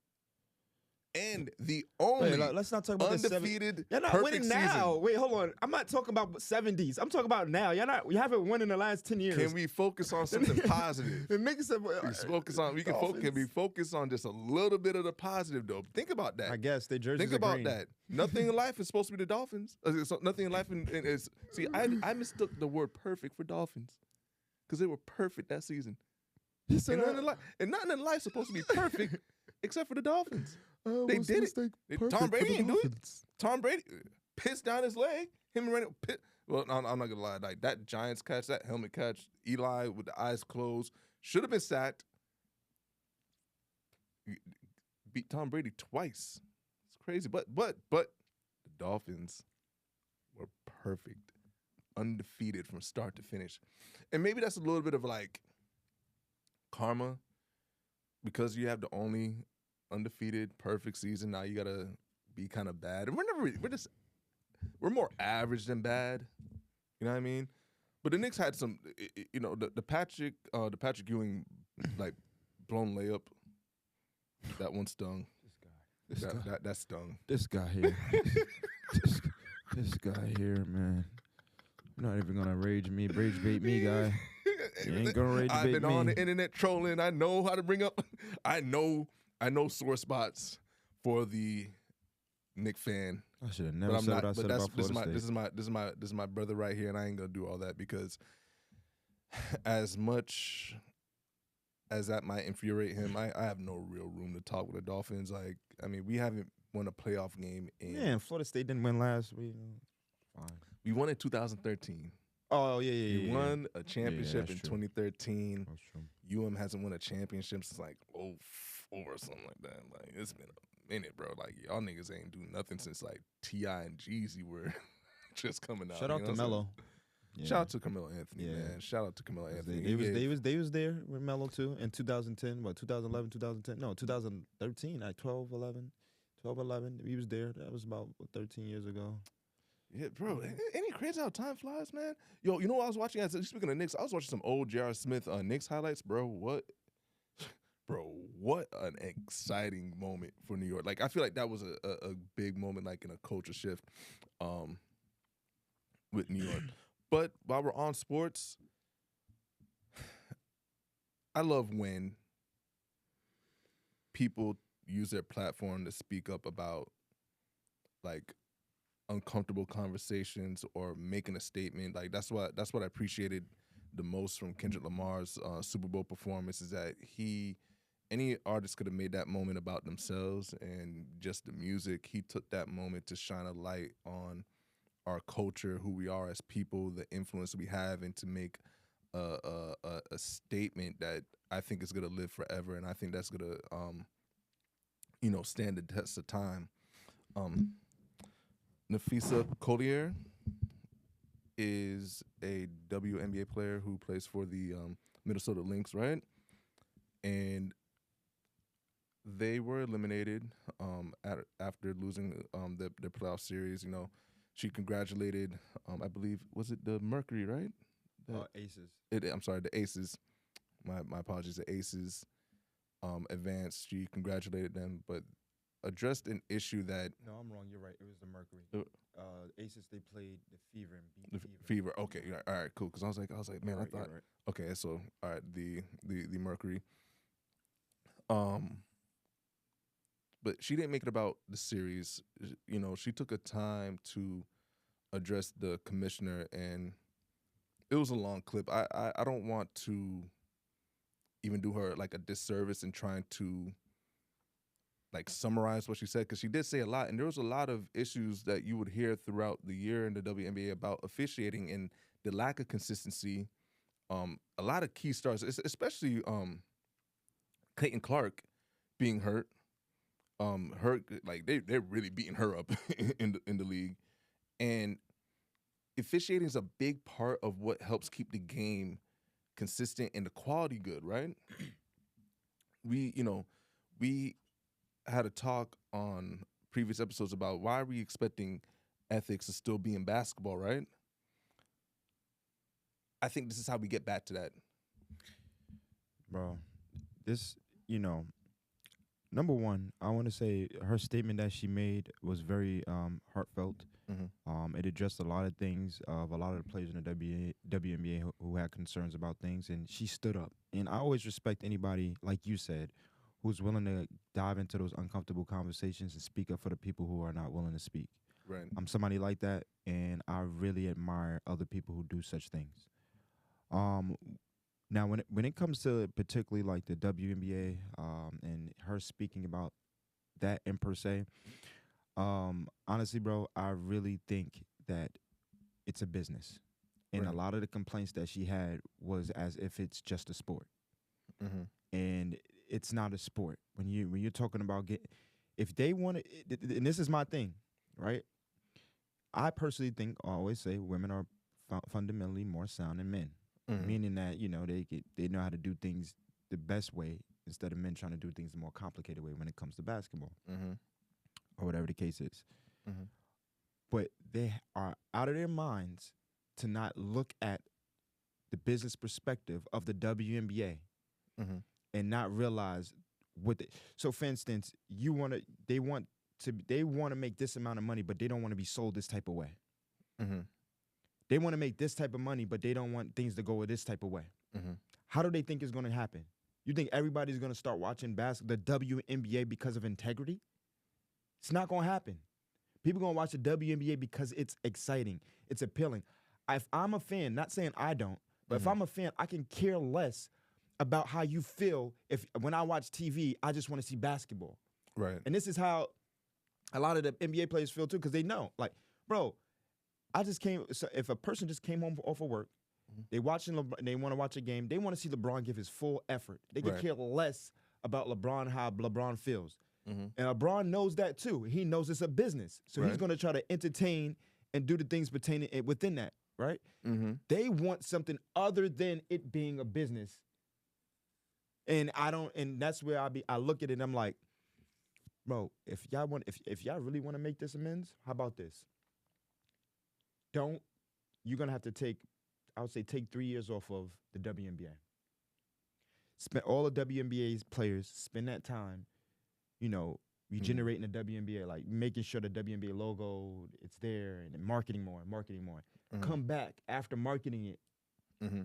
and the only let's not talk about undefeated. You're not perfect winning now. season. Wait, hold on. I'm not talking about 70s. I'm talking about now. We haven't won in the last 10 years. Can we focus on something positive? The niggas said, Can we focus on just a little bit of the positive though? Think about that. I guess they jerseys Think are about green. that. Nothing in life is supposed to be the Dolphins. Nothing in life is. See, I mistook the word perfect for Dolphins because they were perfect that season. And nothing in life is supposed to be perfect except for the Dolphins. They did it. Tom Brady didn't do it. Tom Brady pissed down his leg. Him running. Well, I'm not gonna lie. Like that Giants catch, that helmet catch, Eli with the eyes closed should have been sacked. Beat Tom Brady twice. It's crazy, but the Dolphins were perfect, undefeated from start to finish, and maybe that's a little bit of like karma because you have the only undefeated perfect season. Now you gotta be kind of bad, and we're more average than bad. You know what I mean? But the Knicks had some, the Patrick Ewing like blown layup. That one stung. That stung. This guy here. this guy here, man. You're not even gonna rage bait me, guy. You ain't gonna rage bait me. I've been on the internet trolling. I know how to bring up. I know sore spots for the Knick fan. I should have never said what I said about Florida State. This is my brother right here, and I ain't gonna do all that because as much as that might infuriate him, I have no real room to talk with the Dolphins. Like, I mean, we haven't won a playoff game in. Man, Florida State didn't win last week. Fine. We won in 2013. Oh yeah. We won a championship in true. 2013. That's true. UM hasn't won a championship since like 04 or something like that. Like it's been a minute, bro. Like y'all niggas ain't do nothing since like T.I. and Jeezy were just coming out. Shout out to Melo. Yeah. Shout out to Carmelo Anthony, man. Shout out to Carmelo Anthony. They was there with Melo too in 2010, 2011, 2010. No, 2013, like 12, 11. He was there. That was about 13 years ago. Yeah, bro. Any crazy how time flies, man? Yo, you know what I was watching? Speaking of Knicks, I was watching some old J.R. Smith Knicks highlights, bro. What an exciting moment for New York. Like, I feel like that was a big moment, like in a culture shift with New York. But while we're on sports, I love when people use their platform to speak up about, like, uncomfortable conversations or making a statement. Like that's what I appreciated the most from Kendrick Lamar's Super Bowl performance is that any artist could have made that moment about themselves and just the music. He took that moment to shine a light on our culture, who we are as people, the influence we have, and to make a statement that I think is gonna live forever, and I think that's gonna stand the test of time. Nafisa Collier is a WNBA player who plays for the Minnesota Lynx, right? And they were eliminated after losing their playoff series. You know, she congratulated, I believe, was it the Mercury, right? Aces. I'm sorry, the Aces. My apologies, the Aces advanced. She congratulated them, but addressed an issue that... No, I'm wrong. You're right. It was the Mercury. Aces, they played the Fever and beat the Fever. Okay, all right, cool. Because I was like, man, I thought... Right. Okay, so, all right, the Mercury. But she didn't make it about the series. You know, she took a time to address the commissioner, and it was a long clip. I don't want to even do her, like, a disservice in trying to, like, summarize what she said, because she did say a lot, and there was a lot of issues that you would hear throughout the year in the WNBA about officiating and the lack of consistency. A lot of key stars, especially Clayton Clark, being hurt. Like they're really beating her up in the league, and officiating is a big part of what helps keep the game consistent and the quality good, right? We had a talk on previous episodes about why are we expecting ethics to still be in basketball, right? I think this is how we get back to that. Bro, this, Number one, I want to say her statement that she made was very heartfelt. It addressed a lot of things of a lot of the players in the WNBA who had concerns about things, and she stood up. And I always respect anybody, like you said, who's willing to dive into those uncomfortable conversations and speak up for the people who are not willing to speak. Right. I'm somebody like that, and I really admire other people who do such things. Um, Now, when it comes to particularly like the WNBA and her speaking about that in per se, honestly, bro, I really think that it's a business, and a Right. lot of the complaints that she had was as if it's just a sport, Mm-hmm. and it's not a sport. When you're talking about if they want to, and this is my thing, right? I personally think I always say women are fundamentally more sound than men, Mm-hmm. meaning that they know how to do things the best way instead of men trying to do things the more complicated way when it comes to basketball Mm-hmm. or whatever the case is. Mm-hmm. But they are out of their minds to not look at the business perspective of the WNBA Mm-hmm. and not realize what they, so for instance, they want to make this amount of money, but they don't want to be sold this type of way. Mm-hmm. They want to make this type of money, but they don't want things to go this type of way. Mm-hmm. How do they think it's going to happen? You think everybody's going to start watching the WNBA because of integrity? It's not going to happen. People going to watch the WNBA because it's exciting. It's appealing. If I'm a fan, not saying I don't, but if I'm a fan, I can care less about how you feel if when I watch TV, I just want to see basketball. Right. And this is how a lot of the NBA players feel too, because they know, like, bro, so if a person just came home off of work, they watching LeBron, they want to watch a game, they want to see LeBron give his full effort. They can Right. care less about LeBron, how LeBron feels. Mm-hmm. And LeBron knows that too. He knows it's a business. So he's Right. going to try to entertain and do the things pertaining within that, right? Mm-hmm. They want something other than it being a business. And that's where I look at it and I'm like, bro, if y'all really want to make this amends, how about this? You're gonna have to take 3 years off of the WNBA. Spend all the WNBA's players, spend that time, regenerating the WNBA, like making sure the WNBA logo, it's there, and marketing more. Mm-hmm. Come back after marketing it Mm-hmm.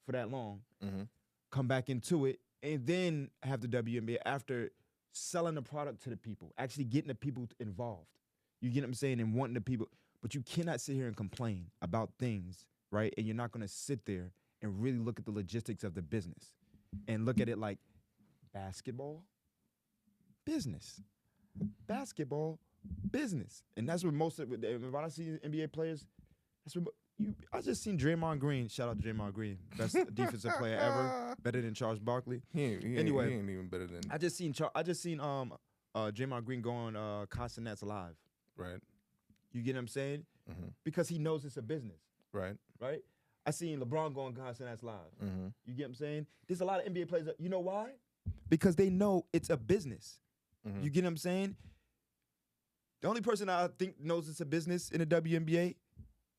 for that long, Mm-hmm. come back into it, and then have the WNBA after selling the product to the people, actually getting the people involved. You get what I'm saying? And wanting the people. But you cannot sit here and complain about things, right? And you're not going to sit there and really look at the logistics of the business and look at it like basketball, business. Basketball, business. And that's what most of it, when I see NBA players, that's what I just seen Draymond Green. Shout out to Draymond Green, best defensive player ever, better than Charles Barkley. Anyway, he ain't even better than. I just seen Draymond Green going Castanets live. Right. You get what I'm saying? Mm-hmm. Because he knows it's a business, Right. right? I seen LeBron going Castanets live. Mm-hmm. You get what I'm saying? There's a lot of NBA players. You know why? Because they know it's a business. Mm-hmm. You get what I'm saying? The only person I think knows it's a business in the WNBA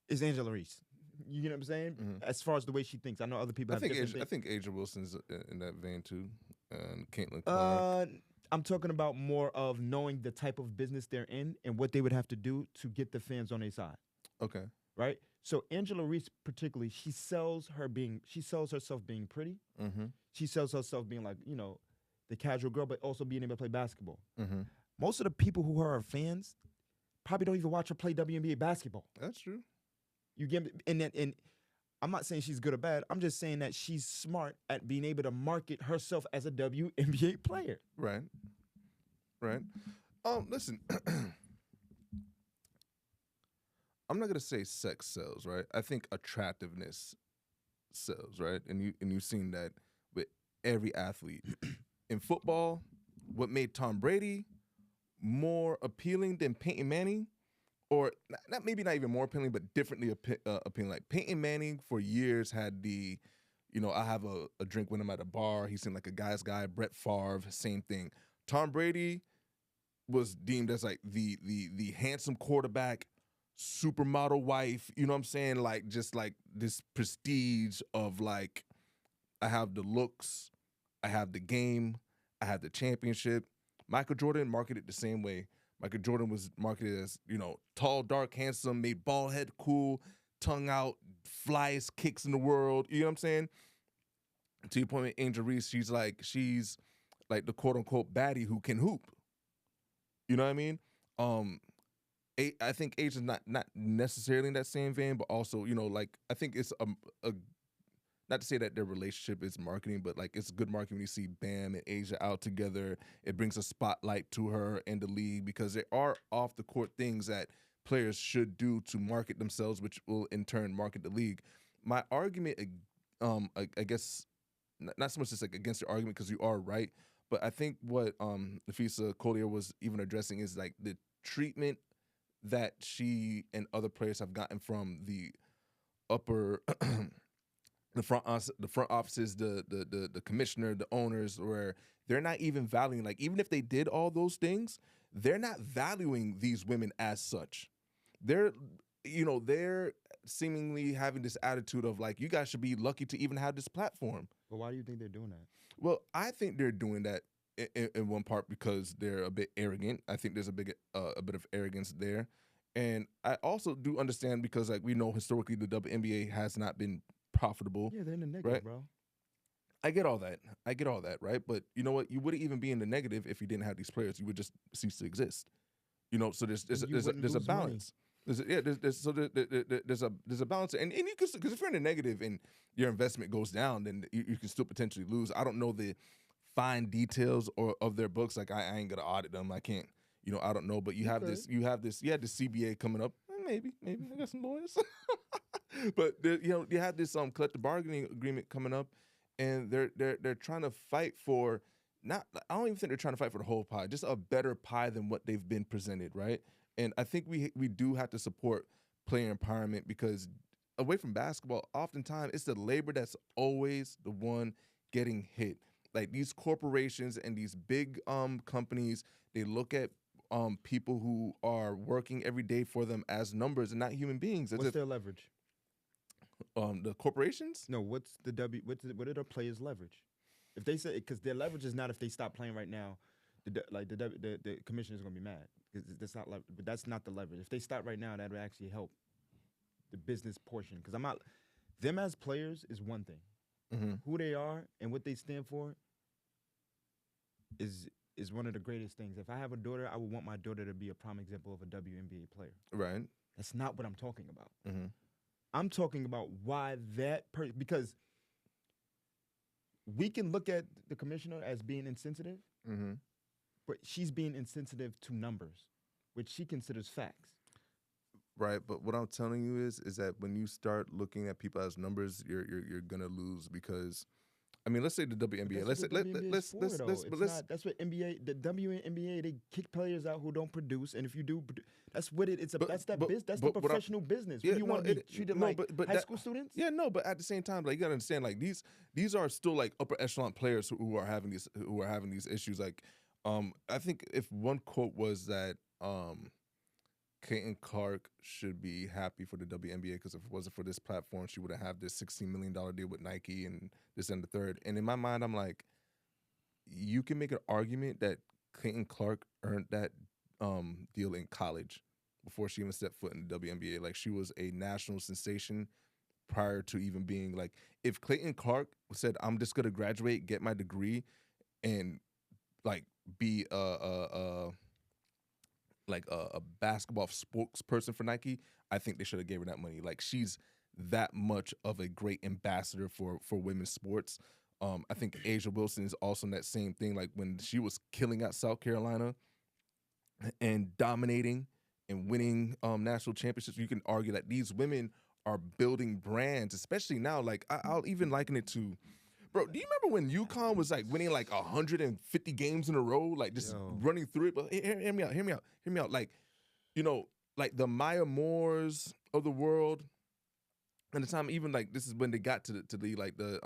is Angela Reese. You get what I'm saying? Mm-hmm. As far as the way she thinks, I know other people have different things. I think Asia Wilson's in that vein too, and Caitlin Clark. I'm talking about more of knowing the type of business they're in and what they would have to do to get the fans on their side. Okay. Right? So Angela Reese particularly, she sells herself being pretty. Mm-hmm. She sells herself being like, the casual girl, but also being able to play basketball. Mm-hmm. Most of the people who are her fans probably don't even watch her play WNBA basketball. That's true. You get me? And I'm not saying she's good or bad. I'm just saying that she's smart at being able to market herself as a WNBA player. Right. Right. Listen. I'm not gonna say sex sells, right? I think attractiveness sells, right? And you've seen that with every athlete. In football, what made Tom Brady more appealing than Peyton Manning, or maybe not even more appealing, but differently appealing. Like Peyton Manning for years had the, I have a drink with him at a bar. He seemed like a guy's guy. Brett Favre, same thing. Tom Brady was deemed as like the handsome quarterback, supermodel wife. You know what I'm saying? Like just like this prestige of like, I have the looks, I have the game, I have the championship. Michael Jordan marketed the same way. Michael Jordan was marketed as, you know, tall, dark, handsome, made bald head cool, tongue out, flyest kicks in the world. You know what I'm saying? To your point with Angel Reese, she's like the quote unquote baddie who can hoop. You know what I mean? Um, I think Age is not necessarily in that same vein, but also, you know, like I think it's a not to say that their relationship is marketing, but like it's good marketing when you see Bam and Asia out together. It brings a spotlight to her and the league because there are off the court things that players should do to market themselves, which will in turn market the league. My argument, I guess, not so much just like against your argument because you are right, but I think what Nafisa Collier was even addressing is like the treatment that she and other players have gotten from the upper the front offices, the commissioner, the owners, where they're not even valuing, like, even if they did all those things, they're not valuing these women as such. They're, you know, they're seemingly having this attitude of like, you guys should be lucky to even have this platform. But why do you think they're doing that? Well, I think they're doing that in one part because they're a bit arrogant. I think there's a bit of arrogance there. And I also do understand because, like, we know historically the WNBA has not been profitable. Yeah, they're in the negative, right? bro. I get all that. Right? But you know what? You wouldn't even be in the negative if you didn't have these players. You would just cease to exist. You know, so there's a balance. There's a balance, and you can, because if you're in the negative and your investment goes down, then you can still potentially lose. I don't know the fine details of their books. Like I ain't gonna audit them. I can't. You know, I don't know. But you had this CBA coming up. Maybe I got some lawyers. But you have this collective bargaining agreement coming up, and they're trying to fight for not. I don't even think they're trying to fight for the whole pie, just a better pie than what they've been presented, right? And I think we do have to support player empowerment because away from basketball, oftentimes it's the labor that's always the one getting hit. Like these corporations and these big companies, they look at people who are working every day for them as numbers and not human beings. What's their leverage? The corporations? No, what are the players' leverage? If they say, because their leverage is not if they stop playing right now, the commissioner is going to be mad. That's not, but that's not the leverage. If they stop right now, that would actually help the business portion. Because them as players is one thing. Mm-hmm. Who they are and what they stand for is one of the greatest things. If I have a daughter, I would want my daughter to be a prime example of a WNBA player. Right. That's not what I'm talking about. Mm-hmm. I'm talking about why because we can look at the commissioner as being insensitive, mm-hmm. but she's being insensitive to numbers, which she considers facts. Right, but what I'm telling you is that when you start looking at people as numbers, you're gonna lose because, I mean, let's say the WNBA. That's what NBA, the WNBA, they kick players out who don't produce, and if you do, that's what it. That's the professional business. Yeah, you want to be treated like high school students? Yeah, no, but at the same time, like you gotta understand, like these are still like upper echelon players who are having these issues. Like, I think if one quote was that Caitlin Clark should be happy for the WNBA because if it wasn't for this platform, she wouldn't have this $16 million deal with Nike and this and the third. And in my mind, I'm like, you can make an argument that Caitlin Clark earned that deal in college before she even stepped foot in the WNBA. Like, she was a national sensation prior to even being like, if Caitlin Clark said, I'm just going to graduate, get my degree, and like be a basketball spokesperson for Nike, I think they should have gave her that money. Like, she's that much of a great ambassador for women's sports. I think Asia Wilson is also in that same thing. Like, when she was killing at South Carolina and dominating and winning national championships, you can argue that these women are building brands, especially now. Like, I'll even liken it to, bro, do you remember when UConn was like winning like 150 games in a row, like just running through it? But hear me out. Like, you know, like the Maya Moores of the world, and the time even like this is when they got to the like the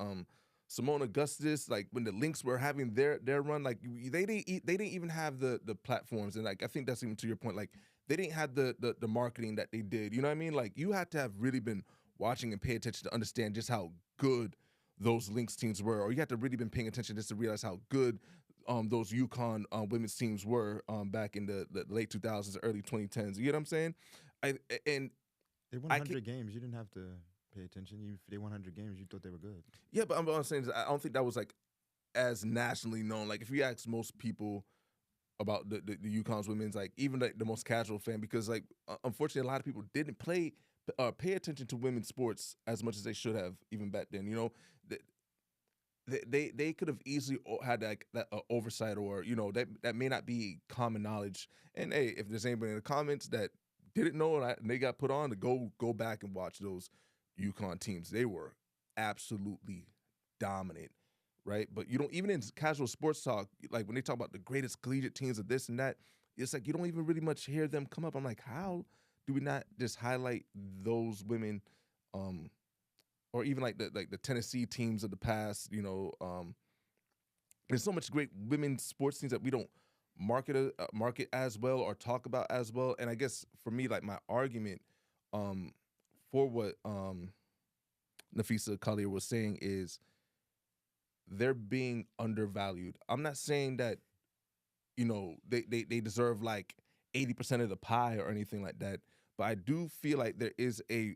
Simone Augustus, like when the Lynx were having their run, like they didn't even have the platforms, and like I think that's even to your point, like they didn't have the marketing that they did. You know what I mean? Like, you had to have really been watching and pay attention to understand just how good those Lynx teams were, or you had to really been paying attention just to realize how good those UConn women's teams were back in the late 2000s, early 2010s. You get what I'm saying? And They won 100 games. You didn't have to pay attention. If they won 100 games, you thought they were good. Yeah, but I'm saying is I don't think that was like as nationally known. Like if you ask most people about the UConn's women's, like even the most casual fan, because like unfortunately a lot of people didn't pay attention to women's sports as much as they should have even back then. You know, they could have easily had like that oversight, or you know that may not be common knowledge. And hey, if there's anybody in the comments that didn't know and they got put on, to go back and watch those UConn teams. They were absolutely dominant, right? But you don't, even in casual sports talk, like when they talk about the greatest collegiate teams of this and that, it's like you don't even really much hear them come up. I'm like, how do we not just highlight those women, or even like the Tennessee teams of the past? You know, there's so much great women's sports teams that we don't market as well or talk about as well. And I guess for me, like my argument for what Nafisa Collier was saying is they're being undervalued. I'm not saying that, you know, they deserve like 80% of the pie or anything like that, but I do feel like there is a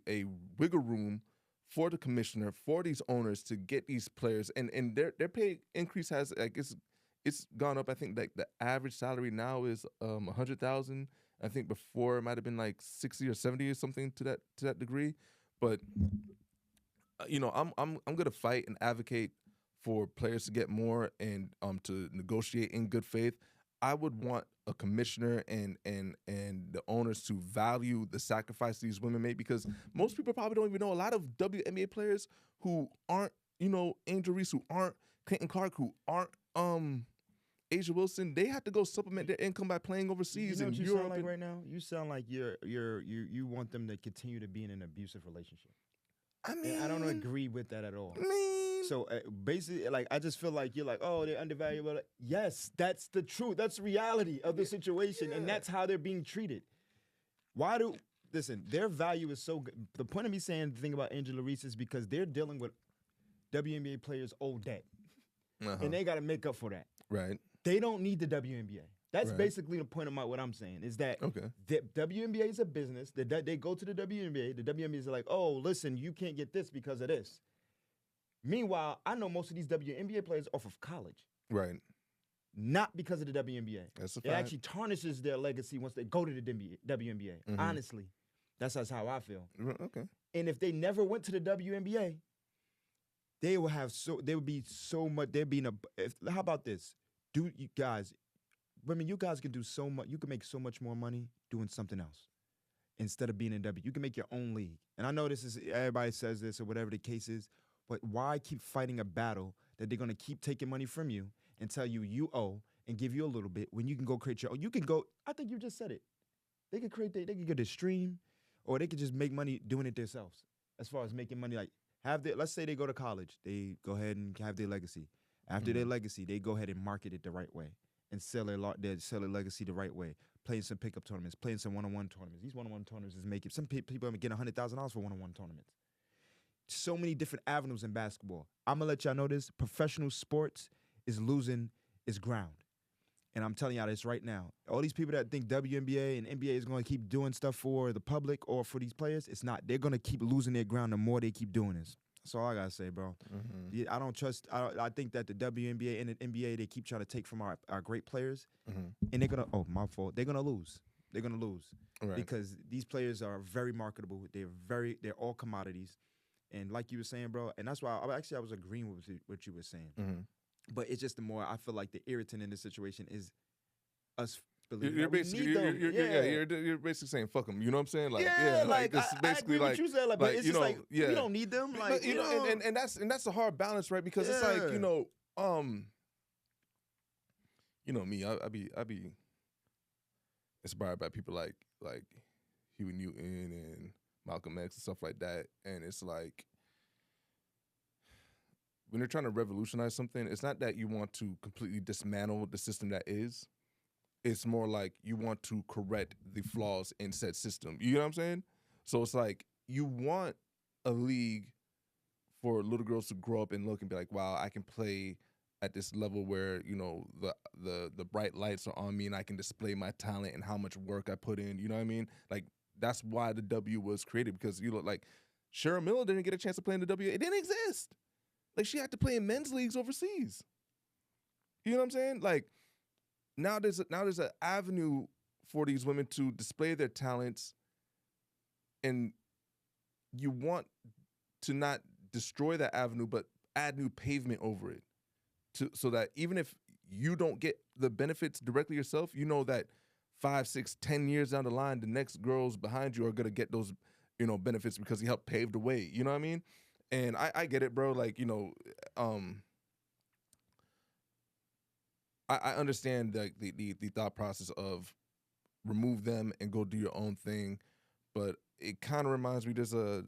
wiggle room for the commissioner, for these owners to get these players, and their pay increase has like it's gone up. I think like the average salary now is $100,000. I think before it might have been like 60 or 70 or something to that degree. But you know, I'm gonna fight and advocate for players to get more and to negotiate in good faith. I would want a commissioner and the owners to value the sacrifice these women make, because most people probably don't even know a lot of WNBA players who aren't, you know, Angel Reese, who aren't Clayton Clark, who aren't Asia Wilson. They have to go supplement their income by playing overseas. You know what in you Europe sound like right now? You sound like you want them to continue to be in an abusive relationship. I mean, and I don't agree with that at all. I mean, so basically, like I just feel like you're like, oh, they're undervalued. But yes, that's the truth. That's the reality of the situation, and that's how they're being treated. Listen, their value is so good. The point of me saying the thing about Angela Reese is because they're dealing with WNBA players' old debt, and they got to make up for that. Right. They don't need the WNBA. That's basically the point of what I'm saying is that the WNBA is a business. They go to the WNBA. The WNBA is like, oh, listen, you can't get this because of this. Meanwhile, I know most of these WNBA players off of college. Right. Not because of the WNBA. That's a fact. It actually tarnishes their legacy once they go to the WNBA. Honestly, that's how I feel. Okay. And if they never went to the WNBA, they would be so much. How about this? You guys can do so much. You can make so much more money doing something else instead of being in W. You can make your own league. And I know everybody says this or whatever the case is, but why keep fighting a battle that they're gonna keep taking money from you and tell you owe and give you a little bit when you can go create your own? You can go. I think you just said it. They could create. They could get a stream, or they could just make money doing it themselves. As far as making money, like let's say they go to college, they go ahead and have their legacy. After their legacy, they go ahead and market it the right way and sell their legacy the right way. Playing some pickup tournaments, playing some one-on-one tournaments. These one-on-one tournaments is making some people are getting $100,000 for one-on-one tournaments. So many different avenues in basketball. I'm gonna let y'all know this: professional sports is losing its ground, and I'm telling y'all this right now. All these people that think WNBA and NBA is gonna keep doing stuff for the public or for these players, it's not. They're gonna keep losing their ground the more they keep doing this. That's all I gotta say, bro. I don't trust. I think that the WNBA and the NBA, they keep trying to take from our great players, and they're gonna. Oh, my fault. They're gonna lose. They're gonna lose because these players are very marketable. They're all commodities, and like you were saying, bro. And that's why I was agreeing with what you were saying. But it's just the more I feel like the irritant in this situation is us. You're basically saying fuck them. You know what I'm saying? Like, it's basically I agree with you said, but it's just like we don't need them. Like, but, you know, and that's a hard balance, right? Because it's like you know me, I be inspired by people like Huey Newton and Malcolm X and stuff like that, and it's like when you're trying to revolutionize something, it's not that you want to completely dismantle the system that is. It's more like you want to correct the flaws in said system. You know what I'm saying? So it's like you want a league for little girls to grow up and look and be like, wow, I can play at this level where the bright lights are on me and I can display my talent and how much work I put in. You know what I mean? Like that's why the W was created, because like Cheryl Miller didn't get a chance to play in the W. It didn't exist. Like she had to play in men's leagues overseas. You know what I'm saying? Like now there's an avenue for these women to display their talents, and you want to not destroy that avenue, but add new pavement over it, so that even if you don't get the benefits directly yourself, you know that 5, 6, 10 years down the line, the next girls behind you are gonna get those, benefits because you helped pave the way. You know what I mean? And I get it, bro. Like, I understand like the thought process of remove them and go do your own thing, but it kind of reminds me, there's a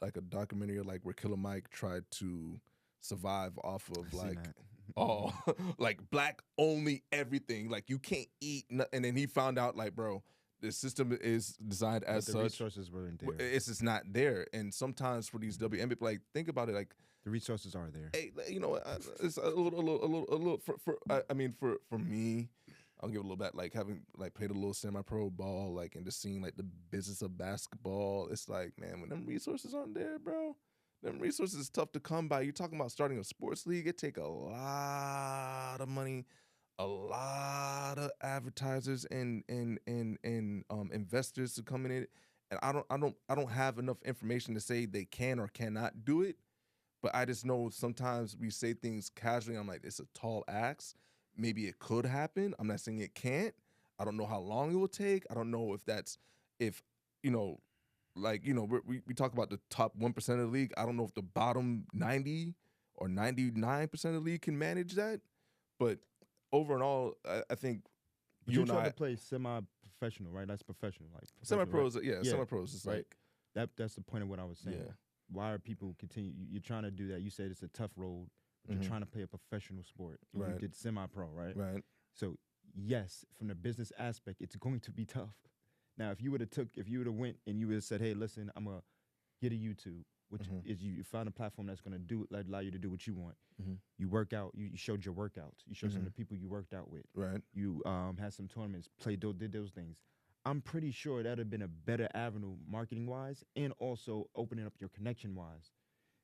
like a documentary like where Killer Mike tried to survive off of like like black only everything, like you can't eat and then he found out like, bro, the system is designed as such. The resources weren't there. It's just not there, and sometimes for these WNBA, like think about it, like the resources are there. Hey, it's a little for me, I'll give it a little bit, like having like played a little semi-pro ball, like and just seeing like the business of basketball. It's like, man, when them resources aren't there, bro, them resources is tough to come by. You're talking about starting a sports league. It take a lot of money, a lot of advertisers and investors to come in it. And I don't have enough information to say they can or cannot do it. But I just know sometimes we say things casually. I'm like, it's a tall ask. Maybe it could happen. I'm not saying it can't. I don't know how long it will take. I don't know if we talk about the top 1% of the league. I don't know if the bottom 90 or 99% of the league can manage that. But over and all, I think you try to play semi-professional, right? That's professional, like semi-pros. Right? Yeah, semi-pros is right. like that's the point of what I was saying. Yeah. Why are people continue? You're trying to do that. You said it's a tough road, but you're trying to play a professional sport. Right. You did semi-pro, right? Right. So yes, from the business aspect, it's going to be tough. Now, if you would have went and you would have said, "Hey, listen, I'm gonna get a YouTube," which is you find a platform that's gonna allow you to do what you want. You work out. You showed your workouts. You showed some of the people you worked out with. Right. You had some tournaments, did those things. I'm pretty sure that would have been a better avenue marketing-wise and also opening up your connection-wise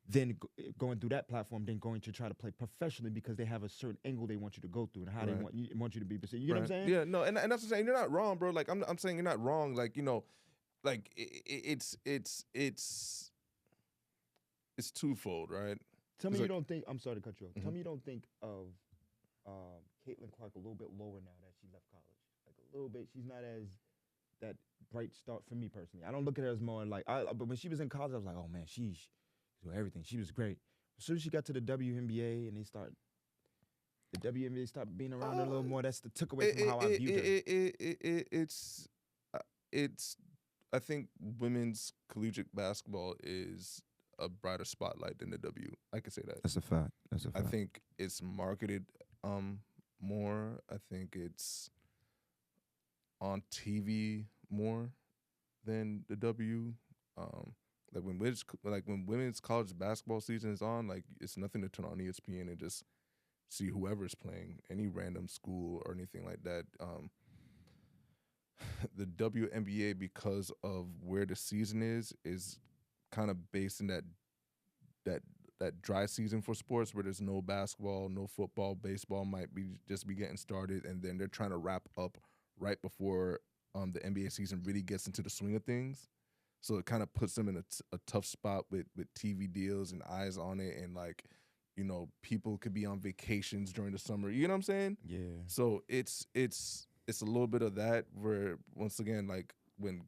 than going through that platform, then going to try to play professionally because they have a certain angle they want you to go through and how they want you to be perceived. You know what I'm saying? Yeah, no, and that's what I'm saying. You're not wrong, bro. Like, I'm saying you're not wrong. Like, like it's twofold, right? Tell me you don't think, I'm sorry to cut you off. Tell me you don't think of Caitlin Clark a little bit lower now that she left college. Like a little bit, she's not as that bright start for me personally. I don't look at her as more like, but when she was in college, I was like, oh man, she's doing everything. She was great. As soon as she got to the WNBA and the WNBA started being around her a little more, took away from how I viewed her. I think women's collegiate basketball is a brighter spotlight than the W. I could say that. That's a fact. I think it's marketed more. I think it's on TV more than the W. Like when women's college basketball season is on, like it's nothing to turn on ESPN and just see whoever's playing, any random school or anything like that. The WNBA, because of where the season is kind of based in that dry season for sports where there's no basketball, no football, baseball might be getting started, and then they're trying to wrap up right before the NBA season really gets into the swing of things. So it kind of puts them in a tough spot with TV deals and eyes on it, and like, people could be on vacations during the summer. You know what I'm saying? Yeah. So it's a little bit of that where, once again, like when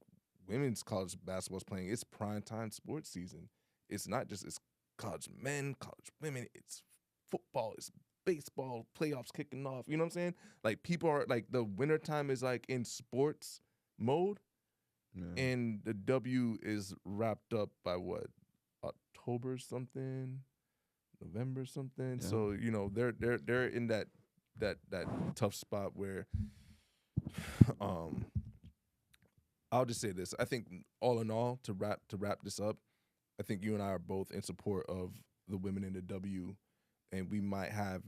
women's college basketball is playing, it's prime time sports season. It's not just it's college men, college women. It's football. It's baseball. Playoffs kicking off. You know what I'm saying? Like people are like, the wintertime is like in sports mode. Yeah. And the W is wrapped up by what, October something, November something. Yeah. So they're in that tough spot where, I'll just say this. I think all in all, to wrap this up, I think you and I are both in support of the women in the W, and we might have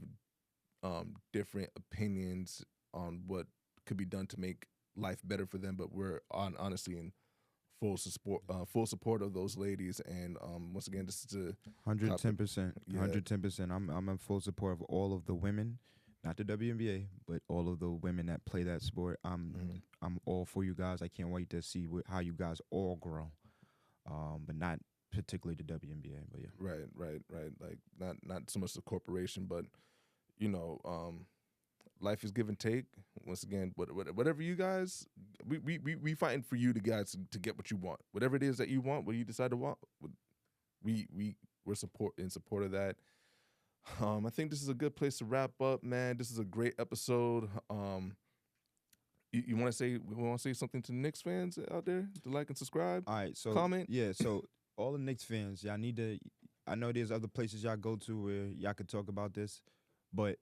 different opinions on what could be done to make life better for them. But we're honestly in full support of those ladies. And once again, this is a 110%. 110%. I'm in full support of all of the women, not the WNBA, but all of the women that play that sport. I'm all for you guys. I can't wait to see how you guys all grow. But not particularly the WNBA, but yeah. Right. Like not so much the corporation, but you know, life is give and take. Once again, whatever you guys, we fighting for you guys to get what you want. Whatever it is that you want, what you decide to want, we're in support of that. I think this is a good place to wrap up, man. This is a great episode. You want to say something to the Knicks fans out there to like and subscribe? All right, so comment. Yeah, so all the Knicks fans, y'all need to. I know there's other places y'all go to where y'all could talk about this, but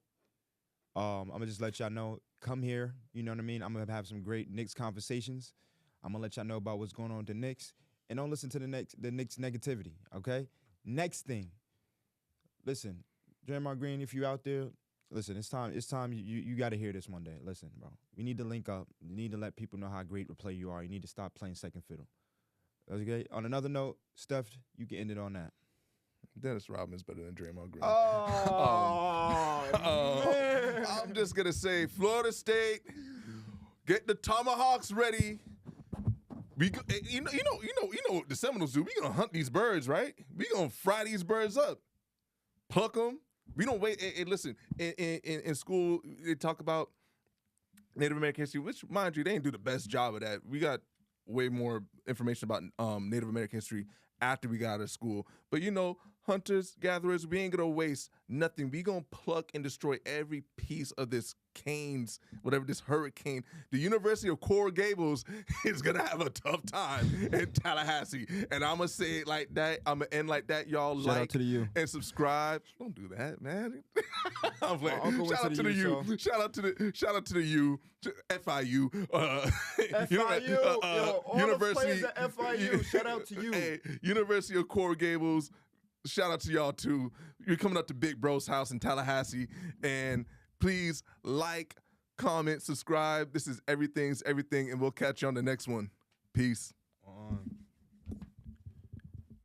I'm gonna just let y'all know. Come here, you know what I mean. I'm gonna have some great Knicks conversations. I'm gonna let y'all know about what's going on with the Knicks, and don't listen to the Knicks negativity. Okay. Next thing, listen, Draymond Green, if you out there. Listen, it's time. You got to hear this one day. Listen, bro. We need to link up. You need to let people know how great a player you are. You need to stop playing second fiddle. Okay. On another note, Steph, you can end it on that. Dennis Rodman's better than Draymond Green. Man. I'm just gonna say, Florida State, get the tomahawks ready. You know what the Seminoles do. We gonna hunt these birds, right? We gonna fry these birds up, pluck them. We don't wait. Hey, listen, in school, they talk about Native American history, which, mind you, they didn't do the best job of that. We got way more information about Native American history after we got out of school. But, you know, hunters, gatherers, we ain't going to waste nothing. We going to pluck and destroy every piece of this canes, whatever this hurricane. The University of Coral Gables is going to have a tough time in Tallahassee. And I'm going to say it like that. I'm going to end like that. Y'all Shout out to the U. And subscribe. Don't do that, man. I'm playing. Shout out to the U. Shout out to the U. FIU. FIU. All University the players at FIU. Shout out to you. Hey, University of Coral Gables. Shout out to y'all too. You're coming up to Big Bro's house in Tallahassee, and please like, comment, subscribe. This is Everything's Everything, and we'll catch you on the next one. Peace.